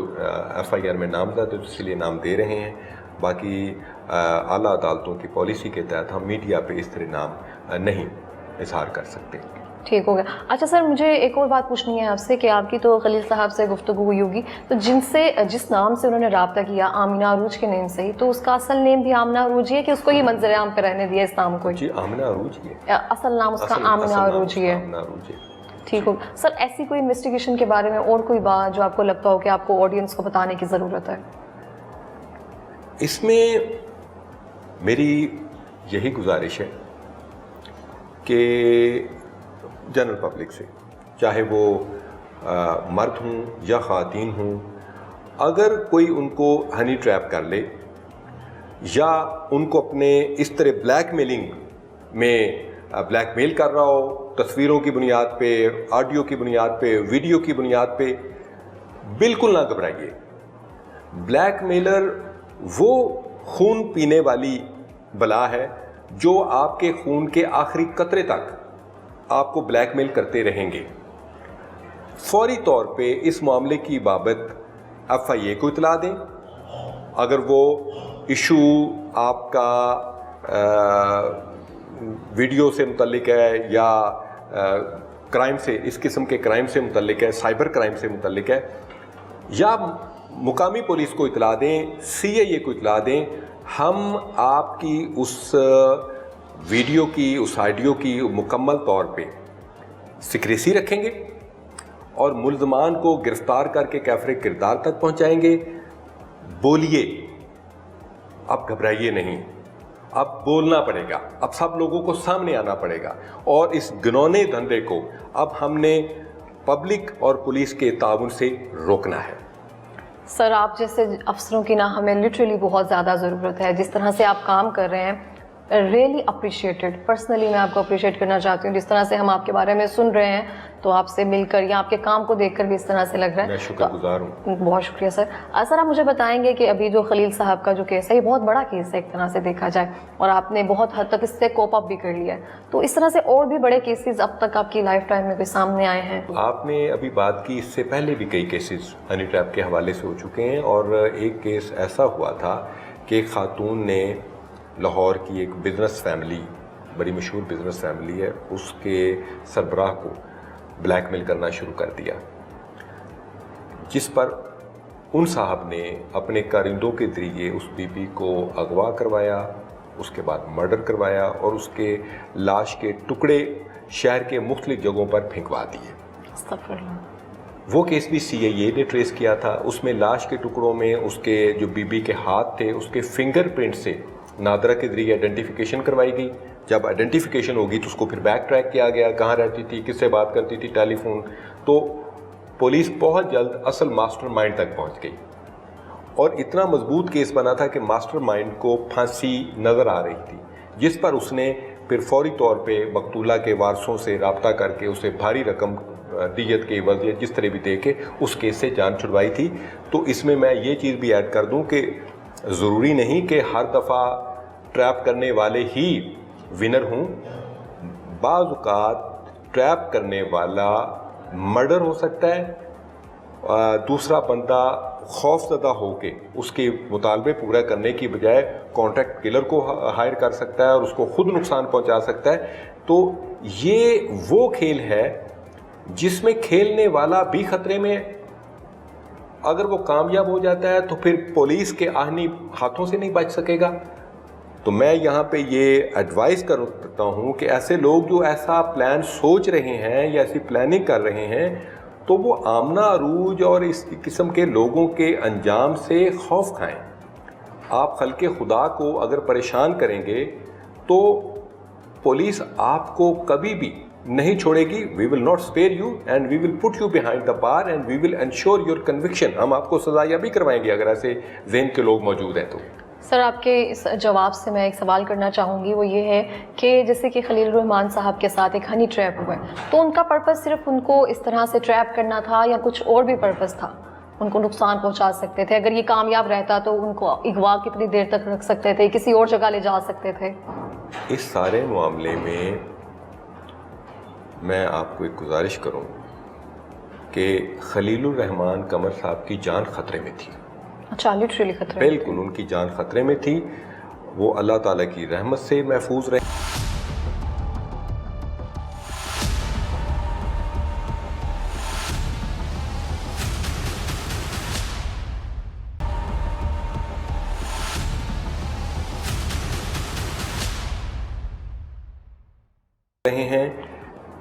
FIR में नामजद है तो इसलिए नाम दे रहे हैं, बाकी आला अदालतों की पॉलिसी के तहत हम मीडिया पे इस तरह नाम नहीं इजहार कर सकते। ठीक हो गया। अच्छा सर, मुझे एक और बात पूछनी है आपसे कि आपकी तो खलील साहब से गुफ्तगू हुई होगी, तो जिस नाम से उन्होंने रब्ता किया आमिना अरूज के नेम से ही, तो उसका असल नेम भी आमिना अरूज ही है कि उसको ही मंजर आम पे रहने दिया इस नाम को? जी, आमिना अरूज ही है, असल नाम उसका आमिना अरूज ही है। ठीक हो सर, ऐसी कोई इन्वेस्टिगेशन के बारे में और कोई बात जो आपको लगता हो कि आपको ऑडियंस को बताने की ज़रूरत है? इसमें मेरी यही गुजारिश है कि जनरल पब्लिक से, चाहे वो मर्द हों या ख़वातीन हों, अगर कोई उनको हनी ट्रैप कर ले या उनको अपने इस तरह ब्लैकमेलिंग में ब्लैकमेल कर रहा हो, तस्वीरों की बुनियाद पे, ऑडियो की बुनियाद पे, वीडियो की बुनियाद पे, बिल्कुल ना घबराइए। ब्लैकमेलर वो खून पीने वाली बला है जो आपके खून के आखिरी कतरे तक आपको ब्लैकमेल करते रहेंगे। फौरी तौर पे इस मामले की बाबत FIA को इतला दें। अगर वो इशू आपका वीडियो से मुतल्लिक है या क्राइम से, इस किस्म के क्राइम से मुतल्लिक है, साइबर क्राइम से मुतल्लिक है, या मुकामी पुलिस को इतला दें, CIA को इतला दें, हम आपकी उस वीडियो की, उस ऑडियो की मुकम्मल तौर पे सिक्रेसी रखेंगे और मुल्ज़मान को गिरफ्तार करके कैफरे किरदार तक पहुंचाएंगे। बोलिए, अब घबराइए नहीं, अब बोलना पड़ेगा, अब सब लोगों को सामने आना पड़ेगा और इस घिनौने धंधे को अब हमने पब्लिक और पुलिस के ताउन से रोकना है। सर, आप जैसे अफसरों की ना हमें लिटरली बहुत ज़्यादा ज़रूरत है। जिस तरह से आप काम कर रहे हैं, रियली अप्रिशिएटेड। पर्सनली मैं आपको अप्रिशिएट करना चाहती हूँ। जिस तरह से हम आपके बारे में सुन रहे हैं, तो आपसे मिलकर या आपके काम को देखकर भी इस तरह से लग रहा है। मैं शुक्रगुजार हूँ। बहुत शुक्रिया सर। सर, आप मुझे बताएंगे कि अभी जो खलील साहब का जो केस है, ये बहुत बड़ा केस है एक तरह से देखा जाए, और आपने बहुत हद तक इससे कोप अप भी कर लिया है, तो इस तरह से और भी बड़े केसेस अब तक आपकी लाइफ टाइम में कोई सामने आए हैं? आपने अभी बात की, इससे पहले भी कई केसेस हनी ट्रैप के हवाले से हो चुके हैं और एक केस ऐसा हुआ था कि एक खातून ने लाहौर की एक बिज़नेस फैमिली, बड़ी मशहूर बिज़नेस फैमिली है, उसके सरबराह को ब्लैकमेल करना शुरू कर दिया, जिस पर उन साहब ने अपने कारिंदों के ज़रिए उस बीबी को अगवा करवाया, उसके बाद मर्डर करवाया और उसके लाश के टुकड़े शहर के मुख्तलिफ जगहों पर फेंकवा दिए। वो केस भी CIA ने ट्रेस किया था। उसमें लाश के टुकड़ों में उसके जो बीबी के हाथ थे, उसके फिंगरप्रिंट से नादरा के जरिए आइडेंटिफिकेशन करवाई गई। जब आइडेंटिफिकेशन होगी तो उसको फिर बैक ट्रैक किया गया, कहाँ रहती थी, किससे बात करती थी, टेलीफोन। तो पुलिस बहुत जल्द असल मास्टरमाइंड तक पहुंच गई और इतना मजबूत केस बना था कि मास्टरमाइंड को फांसी नज़र आ रही थी, जिस पर उसने फिर फौरी तौर पे मकतूला के वारसों से रब्ता करके उसे भारी रकम दियत के एवज या जिस तरह भी दे के उस केस से जान छुड़वाई थी। तो इसमें मैं ये चीज़ भी ऐड कर दूं कि ज़रूरी नहीं कि हर दफ़ा ट्रैप करने वाले ही विनर हों। बाज़ औक़ात ट्रैप करने वाला मर्डर हो सकता है, दूसरा बंदा खौफज़दा होके उसके मुतालबे पूरा करने की बजाय कॉन्ट्रैक्ट किलर को हायर कर सकता है और उसको खुद नुकसान पहुंचा सकता है। तो ये वो खेल है जिसमें खेलने वाला भी खतरे में है। अगर वो कामयाब हो जाता है तो फिर पुलिस के आहनी हाथों से नहीं बच सकेगा। तो मैं यहाँ पे ये एडवाइस करता हूँ कि ऐसे लोग जो ऐसा प्लान सोच रहे हैं या ऐसी प्लानिंग कर रहे हैं, تو وہ آمنہ عروج اور اس قسم کے لوگوں کے انجام سے خوف کھائیں. آپ خلق خدا کو اگر پریشان کریں گے تو پولیس آپ کو کبھی بھی نہیں چھوڑے گی. We will not spare you and we will put you behind the bar and we will ensure your conviction. ہم آپ کو سزا یا بھی کروائیں گے اگر ایسے ذہن کے لوگ موجود ہیں تو. سر آپ کے اس جواب سے میں ایک سوال کرنا چاہوں گی, وہ یہ ہے کہ جیسے کہ خلیل الرحمان صاحب کے ساتھ ایک ہنی ٹریپ ہوا ہے, تو ان کا پرپس صرف ان کو اس طرح سے ٹریپ کرنا تھا یا کچھ اور بھی پرپس تھا؟ ان کو نقصان پہنچا سکتے تھے, اگر یہ کامیاب رہتا تو ان کو اغوا کتنی دیر تک رکھ سکتے تھے, کسی اور جگہ لے جا سکتے تھے؟ اس سارے معاملے میں آپ کو ایک گزارش کروں کہ خلیل الرحمان قمر صاحب کی جان خطرے میں تھی. اچھا, لٹرلی خطرے؟ بالکل, ان کی جان خطرے میں تھی. وہ اللہ تعالیٰ کی رحمت سے محفوظ رہے. رہے ہیں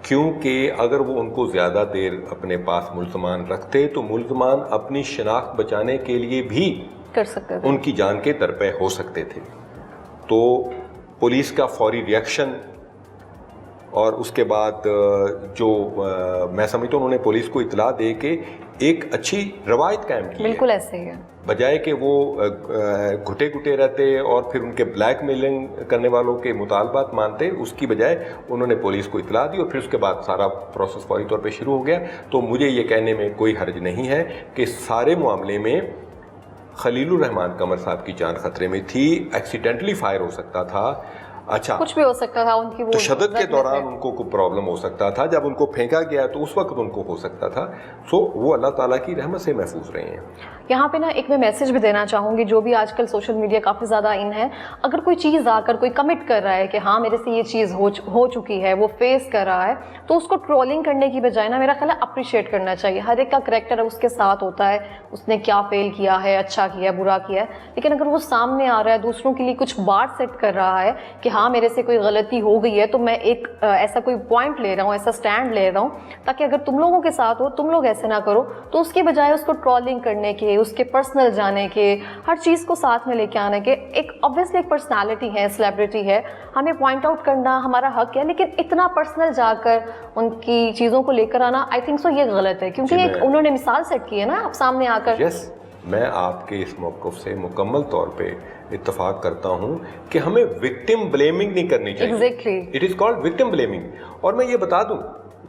کیونکہ اگر وہ ان کو زیادہ دیر اپنے پاس ملزمان رکھتے تو ملزمان اپنی شناخت بچانے کے لیے بھی کر سکتے تھے, ان کی جان کے درپے ہو سکتے تھے. تو پولیس کا فوری ریئیکشن اور اس کے بعد جو میں سمجھتا ہوں انہوں نے پولیس کو اطلاع دے کے ایک اچھی روایت قائم کی. بالکل ایسے ہی ہے, بجائے کہ وہ گھٹے رہتے اور پھر ان کے بلیک میلنگ کرنے والوں کے مطالبات مانتے, اس کی بجائے انہوں نے پولیس کو اطلاع دی اور پھر اس کے بعد سارا پروسیس فوری طور پہ شروع ہو گیا. تو مجھے یہ کہنے میں کوئی حرج نہیں ہے کہ سارے معاملے میں خلیل الرحمان قمر صاحب کی جان خطرے میں تھی. ایکسیڈنٹلی فائر ہو سکتا تھا, اچھا کچھ بھی ہو سکتا تھا, ان کی وہ تشدد کے دوران ان کو کوئی پرابلم ہو سکتا تھا, جب ان کو پھینکا گیا تو اس وقت ان کو ہو سکتا تھا. سو وہ اللہ تعالیٰ کی رحمت سے محفوظ رہے ہیں. یہاں پہ نا ایک میں میسج بھی دینا چاہوں گی, جو بھی آج کل سوشل میڈیا کافی زیادہ ان ہے, اگر کوئی چیز آ کر کوئی کمٹ کر رہا ہے کہ ہاں میرے سے یہ چیز ہو چکی ہے, وہ فیس کر رہا ہے, تو اس کو ٹرولنگ کرنے کی بجائے نا میرا خیال ہے اپریشیٹ کرنا چاہیے. ہر ایک کا کریکٹر اس کے ساتھ ہوتا ہے, اس نے کیا فیل کیا ہے, اچھا کیا ہے, برا کیا ہے, لیکن اگر وہ سامنے آ رہا ہے, دوسروں کے لیے کچھ بات سیٹ کر رہا ہے کہ ہاں میرے سے کوئی غلطی ہو گئی ہے, تو میں ایک ایسا کوئی پوائنٹ لے رہا ہوں, ایسا سٹینڈ لے رہا ہوں تاکہ اگر تم لوگوں کے ساتھ ہو, تم لوگ ایسے نہ کرو, تو اس کے بجائے اس کو ٹرولنگ کرنے کے, اس کے پرسنل جانے کے, ہر چیز کو ساتھ میں لے کے آنے کے, ایک obviously ایک پرسنالٹی ہے, سیلیبریٹی ہے, ہمیں پوائنٹ آؤٹ کرنا ہمارا حق ہے, لیکن اتنا پرسنل جا کر ان کی چیزوں کو لے کر آنا آئی تھنک سو یہ غلط ہے, کیونکہ ایک انہوں نے مثال سیٹ کی ہے نا آپ سامنے آ کر. یس, میں آپ کے اس موقف سے مکمل طور پہ اتفاق کرتا ہوں کہ ہمیں وکٹم بلیمنگ نہیں کرنی چاہیے. Exactly, it is called victim blaming. اور میں یہ بتا دوں,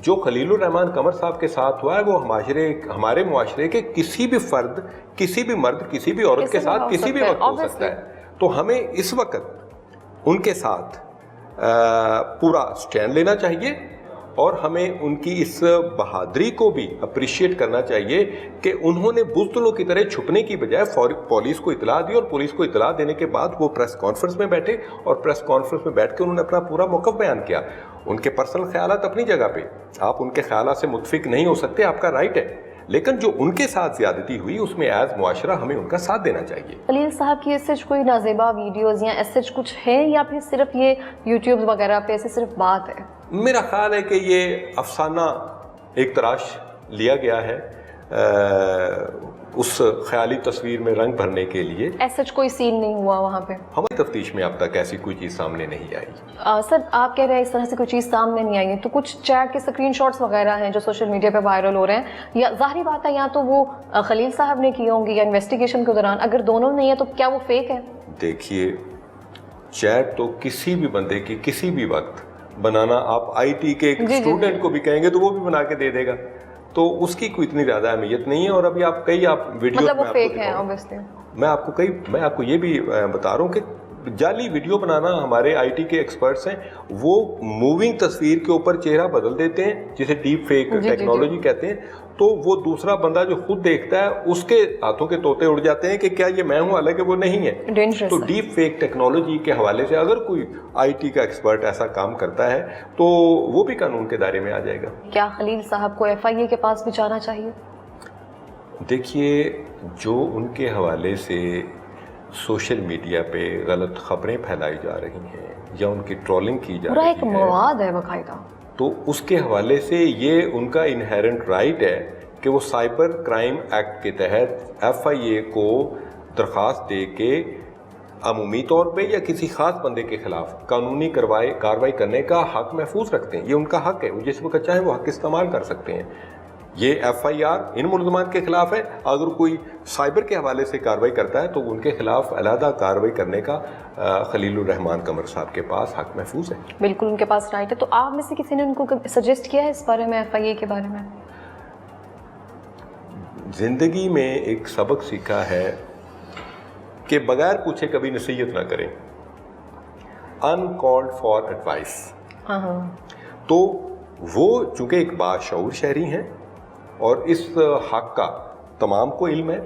جو خلیل الرحمان قمر صاحب کے ساتھ ہوا ہے وہ ہمارے معاشرے کے کسی بھی فرد, کسی بھی مرد, کسی بھی عورت کے ساتھ کسی بھی وقت ہو سکتا ہے. تو ہمیں اس وقت ان کے ساتھ پورا سٹینڈ لینا چاہیے اور ہمیں ان کی اس بہادری کو بھی اپریشیٹ کرنا چاہیے کہ انہوں نے بزدلوں کی طرح چھپنے کی بجائے پولیس کو اطلاع دی, اور پولیس کو اطلاع دینے کے بعد وہ پریس کانفرنس میں بیٹھے اور پریس کانفرنس میں بیٹھ کے انہوں نے اپنا پورا موقف بیان کیا. ان کے پرسنل خیالات اپنی جگہ پہ, آپ ان کے خیالات سے متفق نہیں ہو سکتے, آپ کا رائٹ ہے, لیکن جو ان کے ساتھ زیادتی ہوئی اس میں ایز معاشرہ ہمیں ان کا ساتھ دینا چاہیے. خلیل صاحب کی ایسے کوئی نازیبا ویڈیوز یا ایسے کچھ ہے, یا پھر صرف یہ یوٹیوب وغیرہ پہ ایسے صرف بات ہے؟ میرا خیال ہے کہ یہ افسانہ ایک تراش لیا گیا ہے اس خیالی تصویر میں رنگ بھرنے کے لیے. ایسا کوئی سین نہیں ہوا وہاں پہ؟ ہماری تفتیش میں اب تک ایسی کوئی چیز سامنے نہیں آئی. سر آپ کہہ رہے ہیں اس طرح سے کوئی چیز سامنے نہیں آئی ہے, تو کچھ چیٹ کے اسکرین شاٹس وغیرہ ہیں جو سوشل میڈیا پہ وائرل ہو رہے ہیں, یا ظاہری بات ہے یا تو وہ خلیل صاحب نے کی ہوں گی یا انویسٹیگیشن کے دوران, اگر دونوں نہیں ہے تو کیا وہ فیک ہے؟ دیکھیے, چیٹ تو کسی بھی بندے کی کسی بھی وقت بنانا, آپ آئی ٹی کے ایک اسٹوڈنٹ کو بھی کہیں گے تو وہ بھی بنا کے دے دے گا, تو اس کی کوئی اتنی زیادہ اہمیت نہیں ہے. اور ابھی آپ ویڈیو مطلب وہ فیک ہیں obviously. میں آپ کو یہ بھی بتا رہا ہوں کہ جعلی ویڈیو بنانا ہمارے آئی ٹی کے ایکسپرٹس ہیں, وہ موونگ تصویر کے اوپر چہرہ بدل دیتے ہیں جسے ڈیپ فیک ٹیکنالوجی کہتے ہیں, تو وہ دوسرا بندہ جو خود دیکھتا ہے اس کے ہاتھوں کے طوطے اڑ جاتے ہیں کہ کیا یہ میں ہوں, حالانکہ وہ نہیں ہے. تو ڈیپ فیک ٹیکنالوجی کے حوالے سے اگر کوئی آئی ٹی کا ایکسپرٹ ایسا کام کرتا ہے تو وہ بھی قانون کے دائرے میں آ جائے گا. کیا خلیل صاحب کو ایف آئی اے کے پاس بھی جانا چاہیے؟ دیکھیے, جو ان کے حوالے سے سوشل میڈیا پہ غلط خبریں پھیلائی جا رہی ہیں یا ان کی ٹرولنگ کی جا رہی ہے, مواد ہے باقاعدہ, تو اس کے حوالے سے یہ ان کا انہیرنٹ رائٹ ہے کہ وہ سائبر کرائم ایکٹ کے تحت FIA کو درخواست دے کے عمومی طور پہ یا کسی خاص بندے کے خلاف قانونی کارروائی کرنے کا حق محفوظ رکھتے ہیں. یہ ان کا حق ہے, وہ جس وقت چاہیں وہ حق استعمال کر سکتے ہیں. یہ FIR ان ملزمان کے خلاف ہے. اگر کوئی سائبر کے حوالے سے کارروائی کرتا ہے تو ان کے خلاف علیحدہ کارروائی کرنے کا خلیل الرحمان قمر صاحب کے پاس حق محفوظ ہے. بالکل ان کے پاس رائٹ ہے. تو آپ میں سے کسی نے ان کو سجیسٹ کیا ہے اس بارے میں, FIA کے بارے میں؟ زندگی میں ایک سبق سیکھا ہے کہ بغیر پوچھے کبھی نصیحت نہ کریں. uncalled for advice. تو وہ چونکہ ایک باشعور شہری ہیں اور اس حق کا تمام کو علم ہے,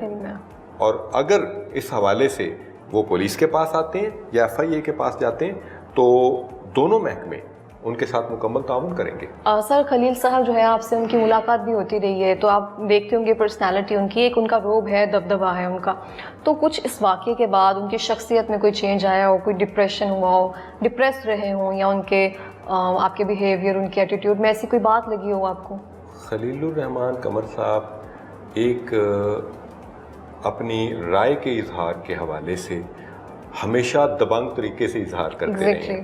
اور اگر اس حوالے سے وہ پولیس کے پاس آتے ہیں یا FIA کے پاس جاتے ہیں تو دونوں محکمے ان کے ساتھ مکمل تعاون کریں گے. سر خلیل صاحب جو ہے آپ سے ان کی ملاقات بھی ہوتی رہی ہے, تو آپ دیکھتے ہوں گے پرسنالٹی ان کی, ایک ان کا روب ہے, دبدبہ ہے ان کا. تو کچھ اس واقعے کے بعد ان کی شخصیت میں کوئی چینج آیا ہو, کوئی ڈپریشن ہوا ہو, ڈپریس رہے ہوں, یا ان کے آپ کے بیہیویئر, ان کی ایٹیٹیوڈ میں ایسی کوئی بات لگی ہو آپ کو؟ خلیل الرحمان قمر صاحب ایک اپنی رائے کے اظہار کے حوالے سے ہمیشہ دبنگ طریقے سے اظہار کرتے رہے ہیں.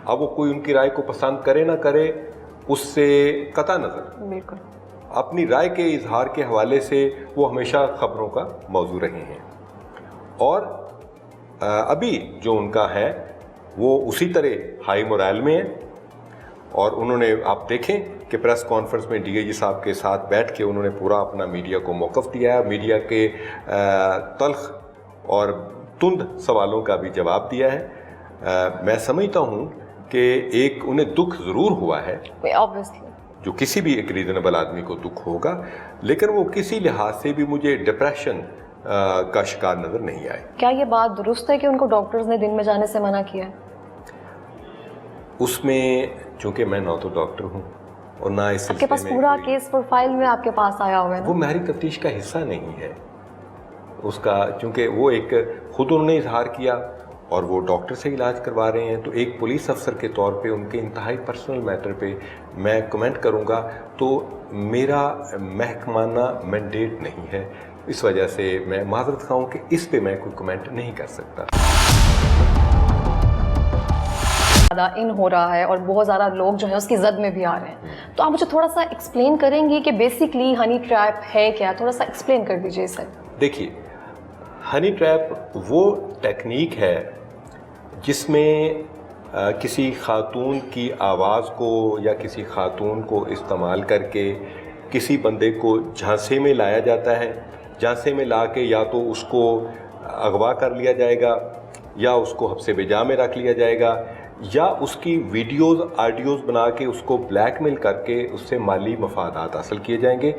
اب وہ کوئی ان کی رائے کو پسند کرے نہ کرے اس سے قطع نظر, بالکل اپنی رائے کے اظہار کے حوالے سے وہ ہمیشہ خبروں کا موضوع رہے ہیں. اور ابھی جو ان کا ہے وہ اسی طرح ہائی مورائل میں ہیں, اور انہوں نے آپ دیکھیں کہ پریس کانفرنس میں DIG صاحب کے ساتھ بیٹھ کے انہوں نے پورا اپنا میڈیا کو موقف دیا ہے, میڈیا کے تلخ اور تند سوالوں کا بھی جواب دیا ہے. میں سمجھتا ہوں کہ ایک انہیں دکھ ضرور ہوا ہے, جو کسی بھی ایک ریزنیبل آدمی کو دکھ ہوگا, لیکن وہ کسی لحاظ سے بھی مجھے ڈپریشن کا شکار نظر نہیں آئے. کیا یہ بات درست ہے کہ ان کو ڈاکٹرز نے دن میں جانے سے منع کیا ہے؟ اس میں چونکہ میں نہ تو ڈاکٹر ہوں اور نہ اس آپ کے پاس پورا کیس پروفائل میں آپ کے پاس آیا ہوا ہے نا, وہ مہری تفتیش کا حصہ نہیں ہے اس کا, چونکہ وہ ایک خود انہوں نے اظہار کیا اور وہ ڈاکٹر سے علاج کروا رہے ہیں, تو ایک پولیس افسر کے طور پہ ان کے انتہائی پرسنل میٹر پہ میں کمنٹ کروں گا تو میرا محکمانہ مینڈیٹ نہیں ہے. اس وجہ سے میں معذرت خواہ ہوں کہ اس پہ میں کوئی کمنٹ نہیں کر سکتا. زیادہ ان ہو رہا ہے اور بہت زیادہ لوگ جو ہیں اس کی زد میں بھی آ رہے ہیں, تو آپ مجھے تھوڑا سا ایکسپلین کریں گے کہ بیسکلی ہنی ٹریپ ہے کیا؟ تھوڑا سا ایکسپلین کر دیجیے اسے. دیکھیے, ہنی ٹریپ وہ ٹیکنیک ہے جس میں کسی خاتون کی آواز کو یا کسی خاتون کو استعمال کر کے کسی بندے کو جھانسے میں لایا جاتا ہے. جھانسے میں لا کے یا تو اس کو اغوا کر لیا جائے گا, یا اس کو حبس بجا میں رکھ لیا جائے گا, یا اس کی ویڈیوز آڈیوز بنا کے اس کو بلیک میل کر کے اس سے مالی مفادات حاصل کیے جائیں گے.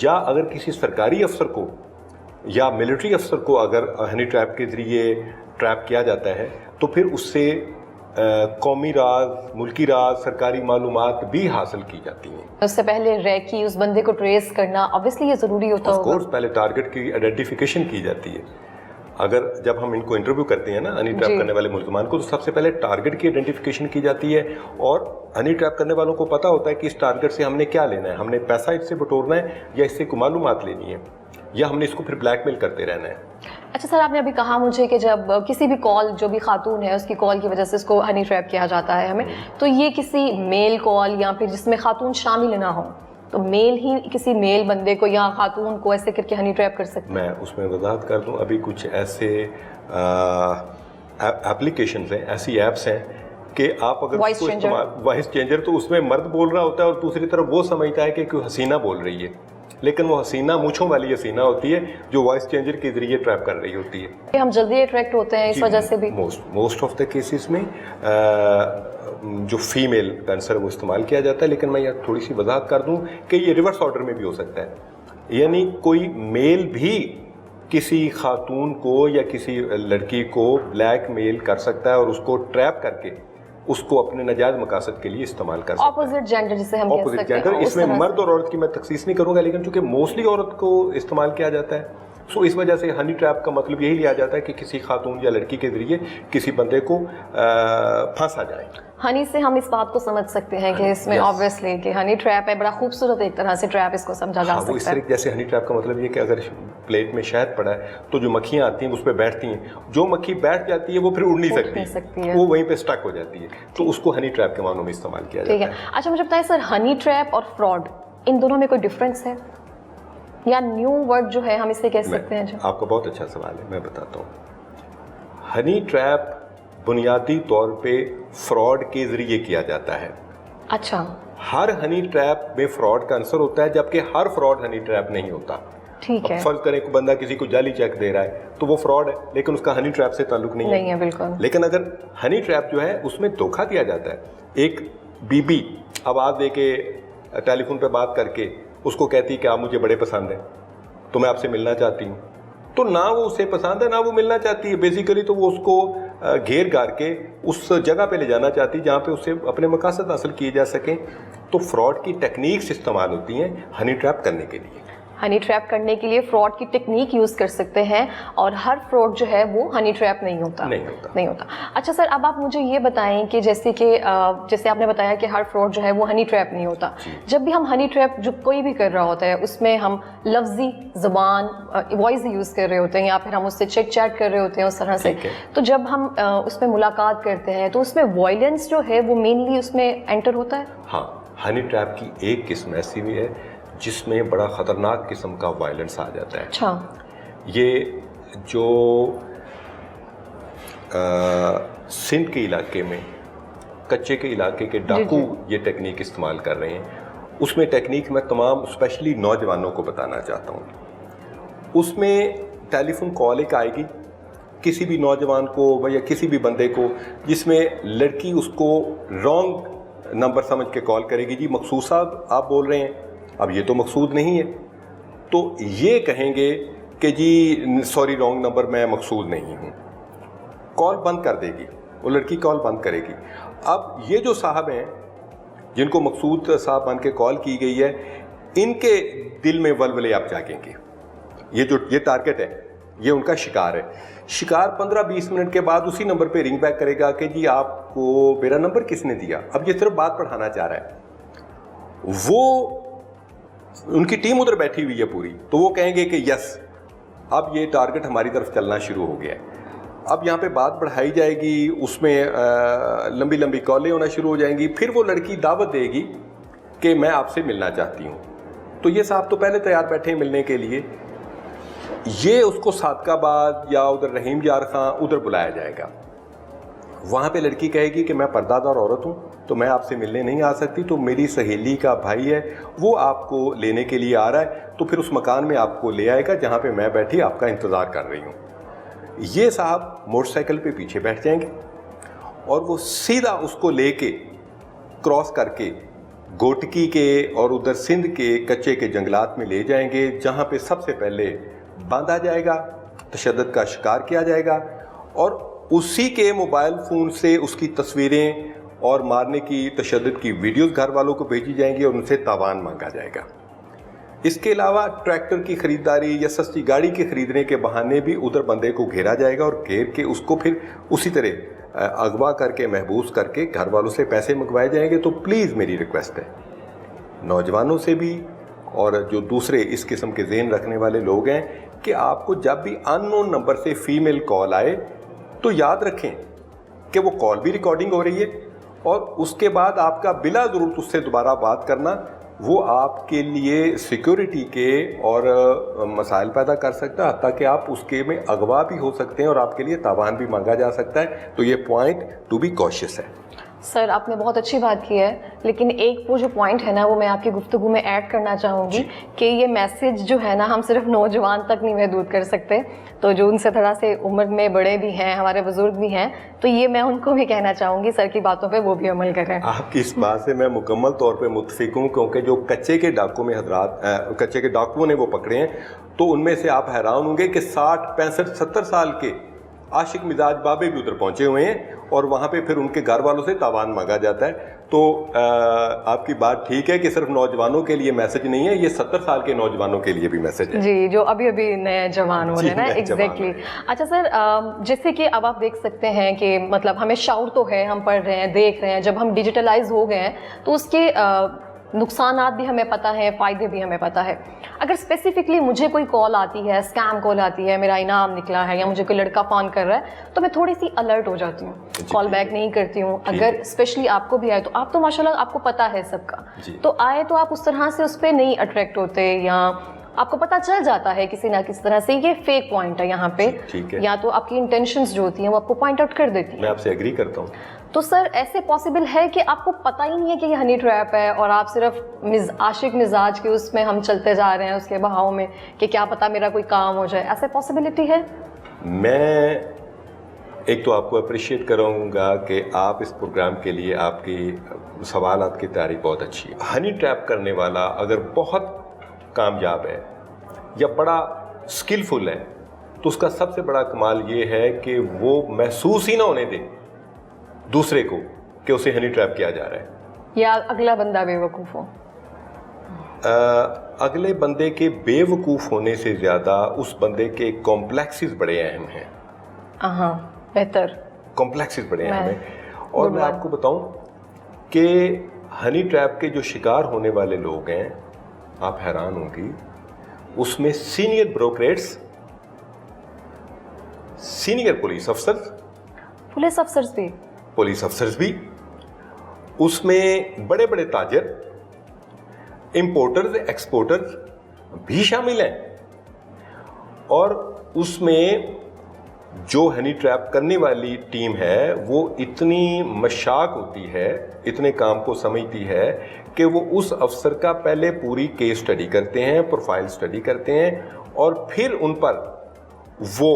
یا اگر کسی سرکاری افسر کو یا ملٹری افسر کو اگر ہنی ٹریپ کے ذریعے ٹریپ کیا جاتا ہے تو پھر اس سے قومی راز, ملکی راز, سرکاری معلومات بھی حاصل کی جاتی ہیں. اس سے پہلے ریکی اس بندے کو ٹریس کرنا obviously یہ ضروری ہوتا ہوگا. آف کورس پہلے ٹارگٹ کی آئیڈینٹیفیکیشن کی جاتی ہے. اگر جب ہم ان کو انٹرویو کرتے ہیں نا ہنی ٹریپ کرنے والے ملزمان کو, تو سب سے پہلے ٹارگٹ کی آئیڈینٹیفیکیشن کی جاتی ہے, اور ہنی ٹریپ کرنے والوں کو پتہ ہوتا ہے کہ اس ٹارگٹ سے ہم نے کیا لینا ہے, ہم نے پیسہ اس سے بٹورنا ہے یا اس سے کوئی معلومات لینی ہے, یا ہم نے اس کو پھر بلیک میل کرتے رہنا ہے. اچھا سر, آپ نے ابھی کہا مجھے کہ جب کسی بھی کال, جو بھی خاتون ہے اس کی کال کی وجہ سے اس کو ہنی ٹریپ کیا جاتا ہے ہمیں, تو یہ کسی میل کال یا پھر جس میں خاتون شامل نہ ہو, تو میل ہی کسی میل بندے کو یا خاتون کو ایسے کر کے ہنی ٹریپ کر سکتے ہیں؟ میں اس میں وضاحت کر دوں, ابھی کچھ ایسے ایپلیکیشنز ہیں, ایسی ایپس ہیں کہ آپ اگر وائس چینجر, وائس چینجر, تو اس میں مرد بول رہا ہوتا ہے اور دوسری طرف وہ سمجھتا ہے کہ کوئی حسینہ بول رہی ہے, لیکن وہ حسینہ مونچھوں والی حسینہ ہوتی ہے جو وائس چینجر کے ذریعے ٹریپ کر رہی ہوتی ہے. ہم جلدی اٹریکٹ ہوتے ہیں اس وجہ سے بھی. موسٹ آف دا کیسز میں جو فیمیل کا آنسر وہ استعمال کیا جاتا ہے, لیکن میں یہ تھوڑی سی وضاحت کر دوں کہ یہ ریورس آرڈر میں بھی ہو سکتا ہے. یعنی کوئی میل بھی کسی خاتون کو یا کسی لڑکی کو بلیک میل کر سکتا ہے اور اس کو ٹریپ کر کے اس کو اپنے ناجائز مقاصد کے لیے استعمال کر سکتا ہے. اپوزٹ جینڈر جسے ہم کہہ سکتے ہیں. اس میں مرد اور عورت کی میں تخصیص نہیں کروں گا, لیکن چونکہ موسٹلی عورت کو استعمال کیا جاتا ہے سو اس وجہ سے ہنی ٹریپ کا مطلب یہی لیا جاتا ہے کہ کسی خاتون یا لڑکی کے ذریعے کسی بندے کو پھانسا جائے. ہنی سے ہم اس بات کو سمجھ سکتے ہیں کہ اس میں آبویسلی کہ ہنی ٹریپ ہے, بڑا خوبصورت ایک طرح سے ٹریپ اس کو سمجھا جا وہ اس سکتا ہے. طرح جیسے ہنی ٹریپ کا مطلب یہ کہ اگر پلیٹ میں شہد پڑا ہے تو جو مکھیاں آتی ہیں اس پہ بیٹھتی ہیں, جو مکھی بیٹھ جاتی ہے وہ پھر اڑ نہیں سکتی ہے, وہ وہیں پہ اسٹک ہو جاتی ہے, تو اس کو ہنی ٹریپ کے معنوں میں استعمال کیا جاتا ہے. ٹھیک ہے. اچھا مجھے بتائیں سر, ہنی ٹریپ اور فراڈ ان دونوں میں کوئی ڈفرینس ہے یا نیو ورڈ جو ہے ہم اسے کہہ سکتے ہیں؟ آپ کا بہت اچھا سوال ہے, میں بتاتا ہوں. ہنی ٹریپ بنیادی طور پہ فراڈ کے ذریعے کیا جاتا ہے. اچھا. ہر ہنی ٹریپ میں فراڈ کا عنصر ہوتا ہے, جبکہ ہر فراڈ ہنی ٹریپ نہیں ہوتا. ٹھیک ہے. فرض کریں کہ بندہ کسی کو جعلی چیک دے رہا ہے تو وہ فراڈ ہے, لیکن اس کا ہنی ٹریپ سے تعلق نہیں ہے. بالکل. لیکن اگر ہنی ٹریپ جو ہے اس میں دھوکہ دیا جاتا ہے, ایک بی بی آواز دے کے ٹیلی فون پہ بات کر کے اس کو کہتی کہ آپ مجھے بڑے پسند ہیں تو میں آپ سے ملنا چاہتی ہوں, تو نہ وہ اسے پسند ہے نہ وہ ملنا چاہتی ہے. بیسیکلی تو وہ اس کو گھیر گار کے اس جگہ پہ لے جانا چاہتی جہاں پہ اسے اپنے مقاصد حاصل کیے جا سکیں. تو فراڈ کی ٹیکنیکس استعمال ہوتی ہیں ہنی ٹریپ کرنے کے لیے. ہنی ٹریپ کرنے کے لیے فراڈ کی ٹیکنیک یوز کر سکتے ہیں, اور ہر فراڈ جو ہے وہ ہنی ٹریپ نہیں ہوتا. اچھا سر, اب آپ مجھے یہ بتائیں کہ جیسے آپ نے بتایا کہ ہر فراڈ جو ہے وہ ہنی ٹریپ نہیں ہوتا. جب بھی ہم ہنی ٹریپ جو کوئی بھی کر رہا ہوتا ہے اس میں ہم لفظی زبان وائس یوز کر رہے ہوتے ہیں یا پھر ہم اس سے چیٹ کر رہے ہوتے ہیں اس طرح سے, تو جب ہم اس میں ملاقات کرتے ہیں تو اس میں وائلنس جو ہے وہ مینلی اس میں انٹر ہوتا ہے. ہاں, ہنی ٹریپ کی ایک قسم ایسی بھی ہے جس میں بڑا خطرناک قسم کا وائلنس آ جاتا ہے. اچھا. یہ جو سندھ کے علاقے میں کچے کے علاقے کے ڈاکو یہ ٹیکنیک استعمال کر رہے ہیں, اس میں ٹیکنیک میں تمام اسپیشلی نوجوانوں کو بتانا چاہتا ہوں. اس میں ٹیلی فون کال ایک آئے گی کسی بھی نوجوان کو یا کسی بھی بندے کو, جس میں لڑکی اس کو رانگ نمبر سمجھ کے کال کرے گی. جی مقصود صاحب آپ بول رہے ہیں, اب یہ تو مقصود نہیں ہے, تو یہ کہیں گے کہ جی سوری رانگ نمبر, میں مقصود نہیں ہوں. کال بند کر دے گی, وہ لڑکی کال بند کرے گی. اب یہ جو صاحب ہیں جن کو مقصود صاحب بن کے کال کی گئی ہے, ان کے دل میں ولولے آپ جاگیں گے. یہ ٹارگٹ ہے, یہ ان کا شکار ہے. شکار 15-20 منٹ کے بعد اسی نمبر پہ رنگ بیک کرے گا کہ جی آپ کو میرا نمبر کس نے دیا. اب یہ صرف بات پڑھانا چاہ رہا ہے. وہ ان کی ٹیم ادھر بیٹھی ہوئی ہے پوری, تو وہ کہیں گے کہ یس اب یہ ٹارگٹ ہماری طرف چلنا شروع ہو گیا ہے. اب یہاں پہ بات بڑھائی جائے گی, اس میں لمبی لمبی کالیں ہونا شروع ہو جائیں گی. پھر وہ لڑکی دعوت دے گی کہ میں آپ سے ملنا چاہتی ہوں. تو یہ صاحب تو پہلے تیار بیٹھے ہیں ملنے کے لیے. یہ اس کو صادق آباد یا ادھر رحیم یار خان ادھر بلایا جائے گا. وہاں پہ لڑکی کہے گی کہ میں پردہ دار عورت ہوں تو میں آپ سے ملنے نہیں آ سکتی, تو میری سہیلی کا بھائی ہے وہ آپ کو لینے کے لیے آ رہا ہے, تو پھر اس مکان میں آپ کو لے آئے گا جہاں پہ میں بیٹھی آپ کا انتظار کر رہی ہوں. یہ صاحب موٹر سائیکل پہ پیچھے بیٹھ جائیں گے اور وہ سیدھا اس کو لے کے کراس کر کے گوٹکی کے اور ادھر سندھ کے کچے کے جنگلات میں لے جائیں گے, جہاں پہ سب سے پہلے باندھا جائے گا, تشدد کا شکار کیا جائے گا, اور اسی کے موبائل فون سے اس کی تصویریں اور مارنے کی تشدد کی ویڈیوز گھر والوں کو بھیجی جائیں گی اور ان سے تاوان مانگا جائے گا. اس کے علاوہ ٹریکٹر کی خریداری یا سستی گاڑی کے خریدنے کے بہانے بھی ادھر بندے کو گھیرا جائے گا, اور گھیر کے اس کو پھر اسی طرح اغوا کر کے محبوس کر کے گھر والوں سے پیسے منگوائے جائیں گے. تو پلیز میری ریکویسٹ ہے نوجوانوں سے بھی اور جو دوسرے اس قسم کے ذہن رکھنے والے لوگ ہیں کہ آپ کو جب بھی ان نون نمبر سے فیمیل کال آئے تو یاد رکھیں کہ وہ کال بھی ریکارڈنگ ہو رہی ہے, اور اس کے بعد آپ کا بلا ضرورت اس سے دوبارہ بات کرنا وہ آپ کے لیے سیکیورٹی کے اور مسائل پیدا کر سکتا ہے, حتیٰ کہ آپ اس کے میں اغوا بھی ہو سکتے ہیں اور آپ کے لیے تاوان بھی مانگا جا سکتا ہے. تو یہ پوائنٹ ٹو بی کوشیس ہے. سر آپ نے بہت اچھی بات کی ہے, لیکن ایک وہ جو پوائنٹ ہے نا وہ میں آپ کی گفتگو میں ایڈ کرنا چاہوں گی کہ یہ میسیج جو ہے نا ہم صرف نوجوان تک نہیں محدود کر سکتے, تو جو ان سے تھوڑا سے عمر میں بڑے بھی ہیں, ہمارے بزرگ بھی ہیں, تو یہ میں ان کو بھی کہنا چاہوں گی سر کی باتوں پہ وہ بھی عمل کریں. آپ کی اس بات سے میں مکمل طور پہ متفق ہوں, کیونکہ جو کچے کے ڈاکو میں حضرات کچے کے ڈاکوؤں نے وہ پکڑے ہیں, تو ان میں سے آپ حیران ہوں گے کہ 60 65 70 سال کے आशिक मिजाज बाबे भी उधर पहुंचे हुए हैं और वहाँ पे फिर उनके घर वालों से तावान मांगा जाता है। तो आपकी बात ठीक है कि सिर्फ नौजवानों के लिए मैसेज नहीं है, ये 70 साल के नौजवानों के लिए भी मैसेज है जी, जो अभी अभी नए जवान हो रहे हैं ना। एग्जैक्टली। अच्छा सर, जैसे कि अब आप देख सकते हैं कि मतलब हमें शाउर तो है, हम पढ़ रहे हैं, देख रहे हैं, जब हम डिजिटलाइज हो गए हैं तो उसके नुकसानात भी हमें पता है, फ़ायदे भी हमें पता है। अगर स्पेसिफिकली मुझे कोई कॉल आती है, स्कैम कॉल आती है, मेरा इनाम निकला है या मुझे कोई लड़का फ़ोन कर रहा है, तो मैं थोड़ी सी अलर्ट हो जाती हूँ, कॉल बैक नहीं करती हूँ। अगर स्पेशली आपको भी आए तो आप तो माशाल्लाह आपको पता है सबका, तो आए तो आप उस तरह से उस पर नहीं अट्रैक्ट होते, या आपको पता चल जाता है किसी ना किसी तरह से ये फेक पॉइंट है यहाँ पे, या तो आपकी इंटेंशंस जो होती हैं वो आपको पॉइंट आउट कर देती है। मैं आपसे एग्री करता हूँ। तो सर ऐसे पॉसिबल है कि आपको पता ही नहीं है कि ये हनी ट्रैप है और आप सिर्फ आशिक मिजाज के उसमें हम चलते जा रहे हैं उसके बहाव में कि क्या पता मेरा कोई काम हो जाए, ऐसे पॉसिबिलिटी है? मैं एक तो आपको अप्रिशिएट करूँगा कि आप इस प्रोग्राम के लिए आपकी सवालात की तैयारी बहुत अच्छी है। हनी ट्रैप करने वाला अगर बहुत कामयाब है या बड़ा स्किलफुल है तो उसका सबसे बड़ा कमाल ये है कि वो महसूस ही ना होने दे दूसरे को कि उसे हनी ट्रैप किया जा रहा है, या अगला बंदा बेवकूफ़ हो। अगले बंदे के बेवकूफ़ होने से ज़्यादा उस बंदे के कॉम्प्लेक्सेस बड़े अहम हैं। हाँ, बेहतर कॉम्प्लेक्सेस बड़े अहम हैं। और मैं आपको बताऊं कि हनी ट्रैप के जो शिकार होने वाले लोग हैं, आप हैरान होंगी, उसमें सीनियर ब्रोकरेट्स, सीनियर पुलिस अफसर्स भी, उसमें बड़े बड़े ताजर, इंपोर्टर्स, एक्सपोर्टर्स भी शामिल हैं। और उसमें जो हनी ट्रैप करने वाली टीम है वो इतनी मशाक होती है, इतने काम को समझती है कि वो उस अफसर का पहले पूरी केस स्टडी करते हैं, प्रोफाइल स्टडी करते हैं, और फिर उन पर वो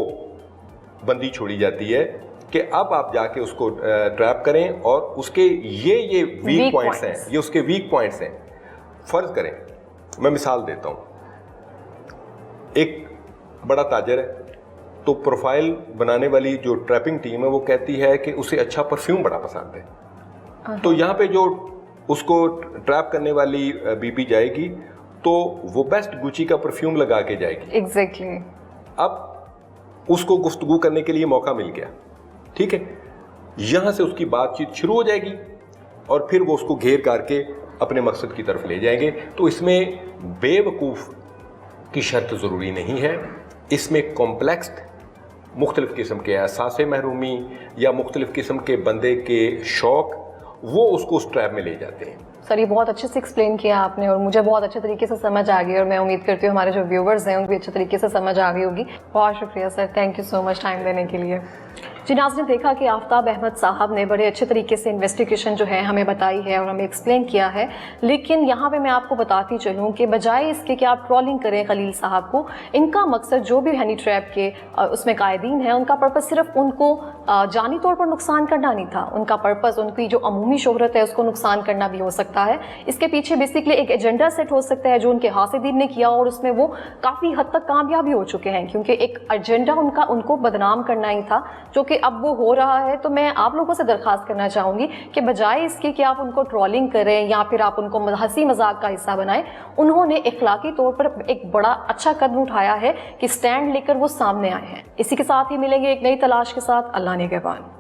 बंदी छोड़ी जाती है कि अब आप जाके उसको ट्रैप करें और उसके ये वीक पॉइंट्स हैं, ये उसके वीक पॉइंट्स हैं। फर्ज करें, मैं मिसाल देता हूं, एक बड़ा ताजर है तो प्रोफाइल बनाने वाली जो ट्रैपिंग टीम है वो कहती है कि उसे अच्छा परफ्यूम बड़ा पसंद है, तो यहाँ पे जो उसको ट्रैप करने वाली बीबी जाएगी तो वो बेस्ट गुची का परफ्यूम लगा के जाएगी। एग्जैक्टली। अब उसको गुफ्तगू करने के लिए मौका मिल गया, ठीक है, यहाँ से उसकी बातचीत शुरू हो जाएगी और फिर वो उसको घेर करके अपने मकसद की तरफ ले जाएंगे। तो इसमें बेवकूफ़ की शर्त ज़रूरी नहीं है, इसमें कॉम्प्लेक्स मुख्तलिफ़ किस्म के एहसास महरूमी या मुख्तलिफ़ किस्म के बंदे के शौक़ वो उसको उस ट्रैप में ले जाते हैं। सर ये बहुत अच्छे से एक्सप्लेन किया आपने और मुझे बहुत अच्छे तरीके से समझ आ गई, और मैं उम्मीद करती हूँ हमारे जो व्यूवर्स हैं उनको भी अच्छे तरीके से समझ आ गई होगी। बहुत शुक्रिया sir, thank you so much time देने के लिए। जी नाज़रीन, देखा कि आफ्ताब अहमद साहब ने बड़े अच्छे तरीके से इन्वेस्टिगेशन जो है हमें बताई है और हमें एक्सप्लेन किया है, लेकिन यहाँ पे मैं आपको बताती चलूँ कि बजाय इसके कि आप ट्रोलिंग करें खलील साहब को, इनका मकसद जो भी हनी ट्रैप के उसमें कायदीन है उनका पर्पज़ सिर्फ उनको जानी तौर पर नुकसान करना नहीं था, उनका पर्पज़ उनकी जो अमूमी शोहरत है उसको नुकसान करना भी हो सकता है। इसके पीछे बेसिकली एक एजेंडा सेट हो सकता है जो उनके हासिदीन ने किया और उसमें वो काफ़ी हद तक कामयाब भी हो चुके हैं, क्योंकि एक एजेंडा उनका उनको बदनाम करना ही था जो कि अब वो हो रहा है। तो मैं आप लोगों से दरख्वास्त करना चाहूँगी कि बजाय इसके कि आप उनको ट्रोलिंग करें या फिर आप उनको हंसी मजाक का हिस्सा बनाएं, उन्होंने इखलाकी तौर पर एक बड़ा अच्छा कदम उठाया है कि स्टैंड लेकर वो सामने आए हैं। इसी के साथ ही मिलेंगे एक नई तलाश के साथ। अल्लाह ने के बाद।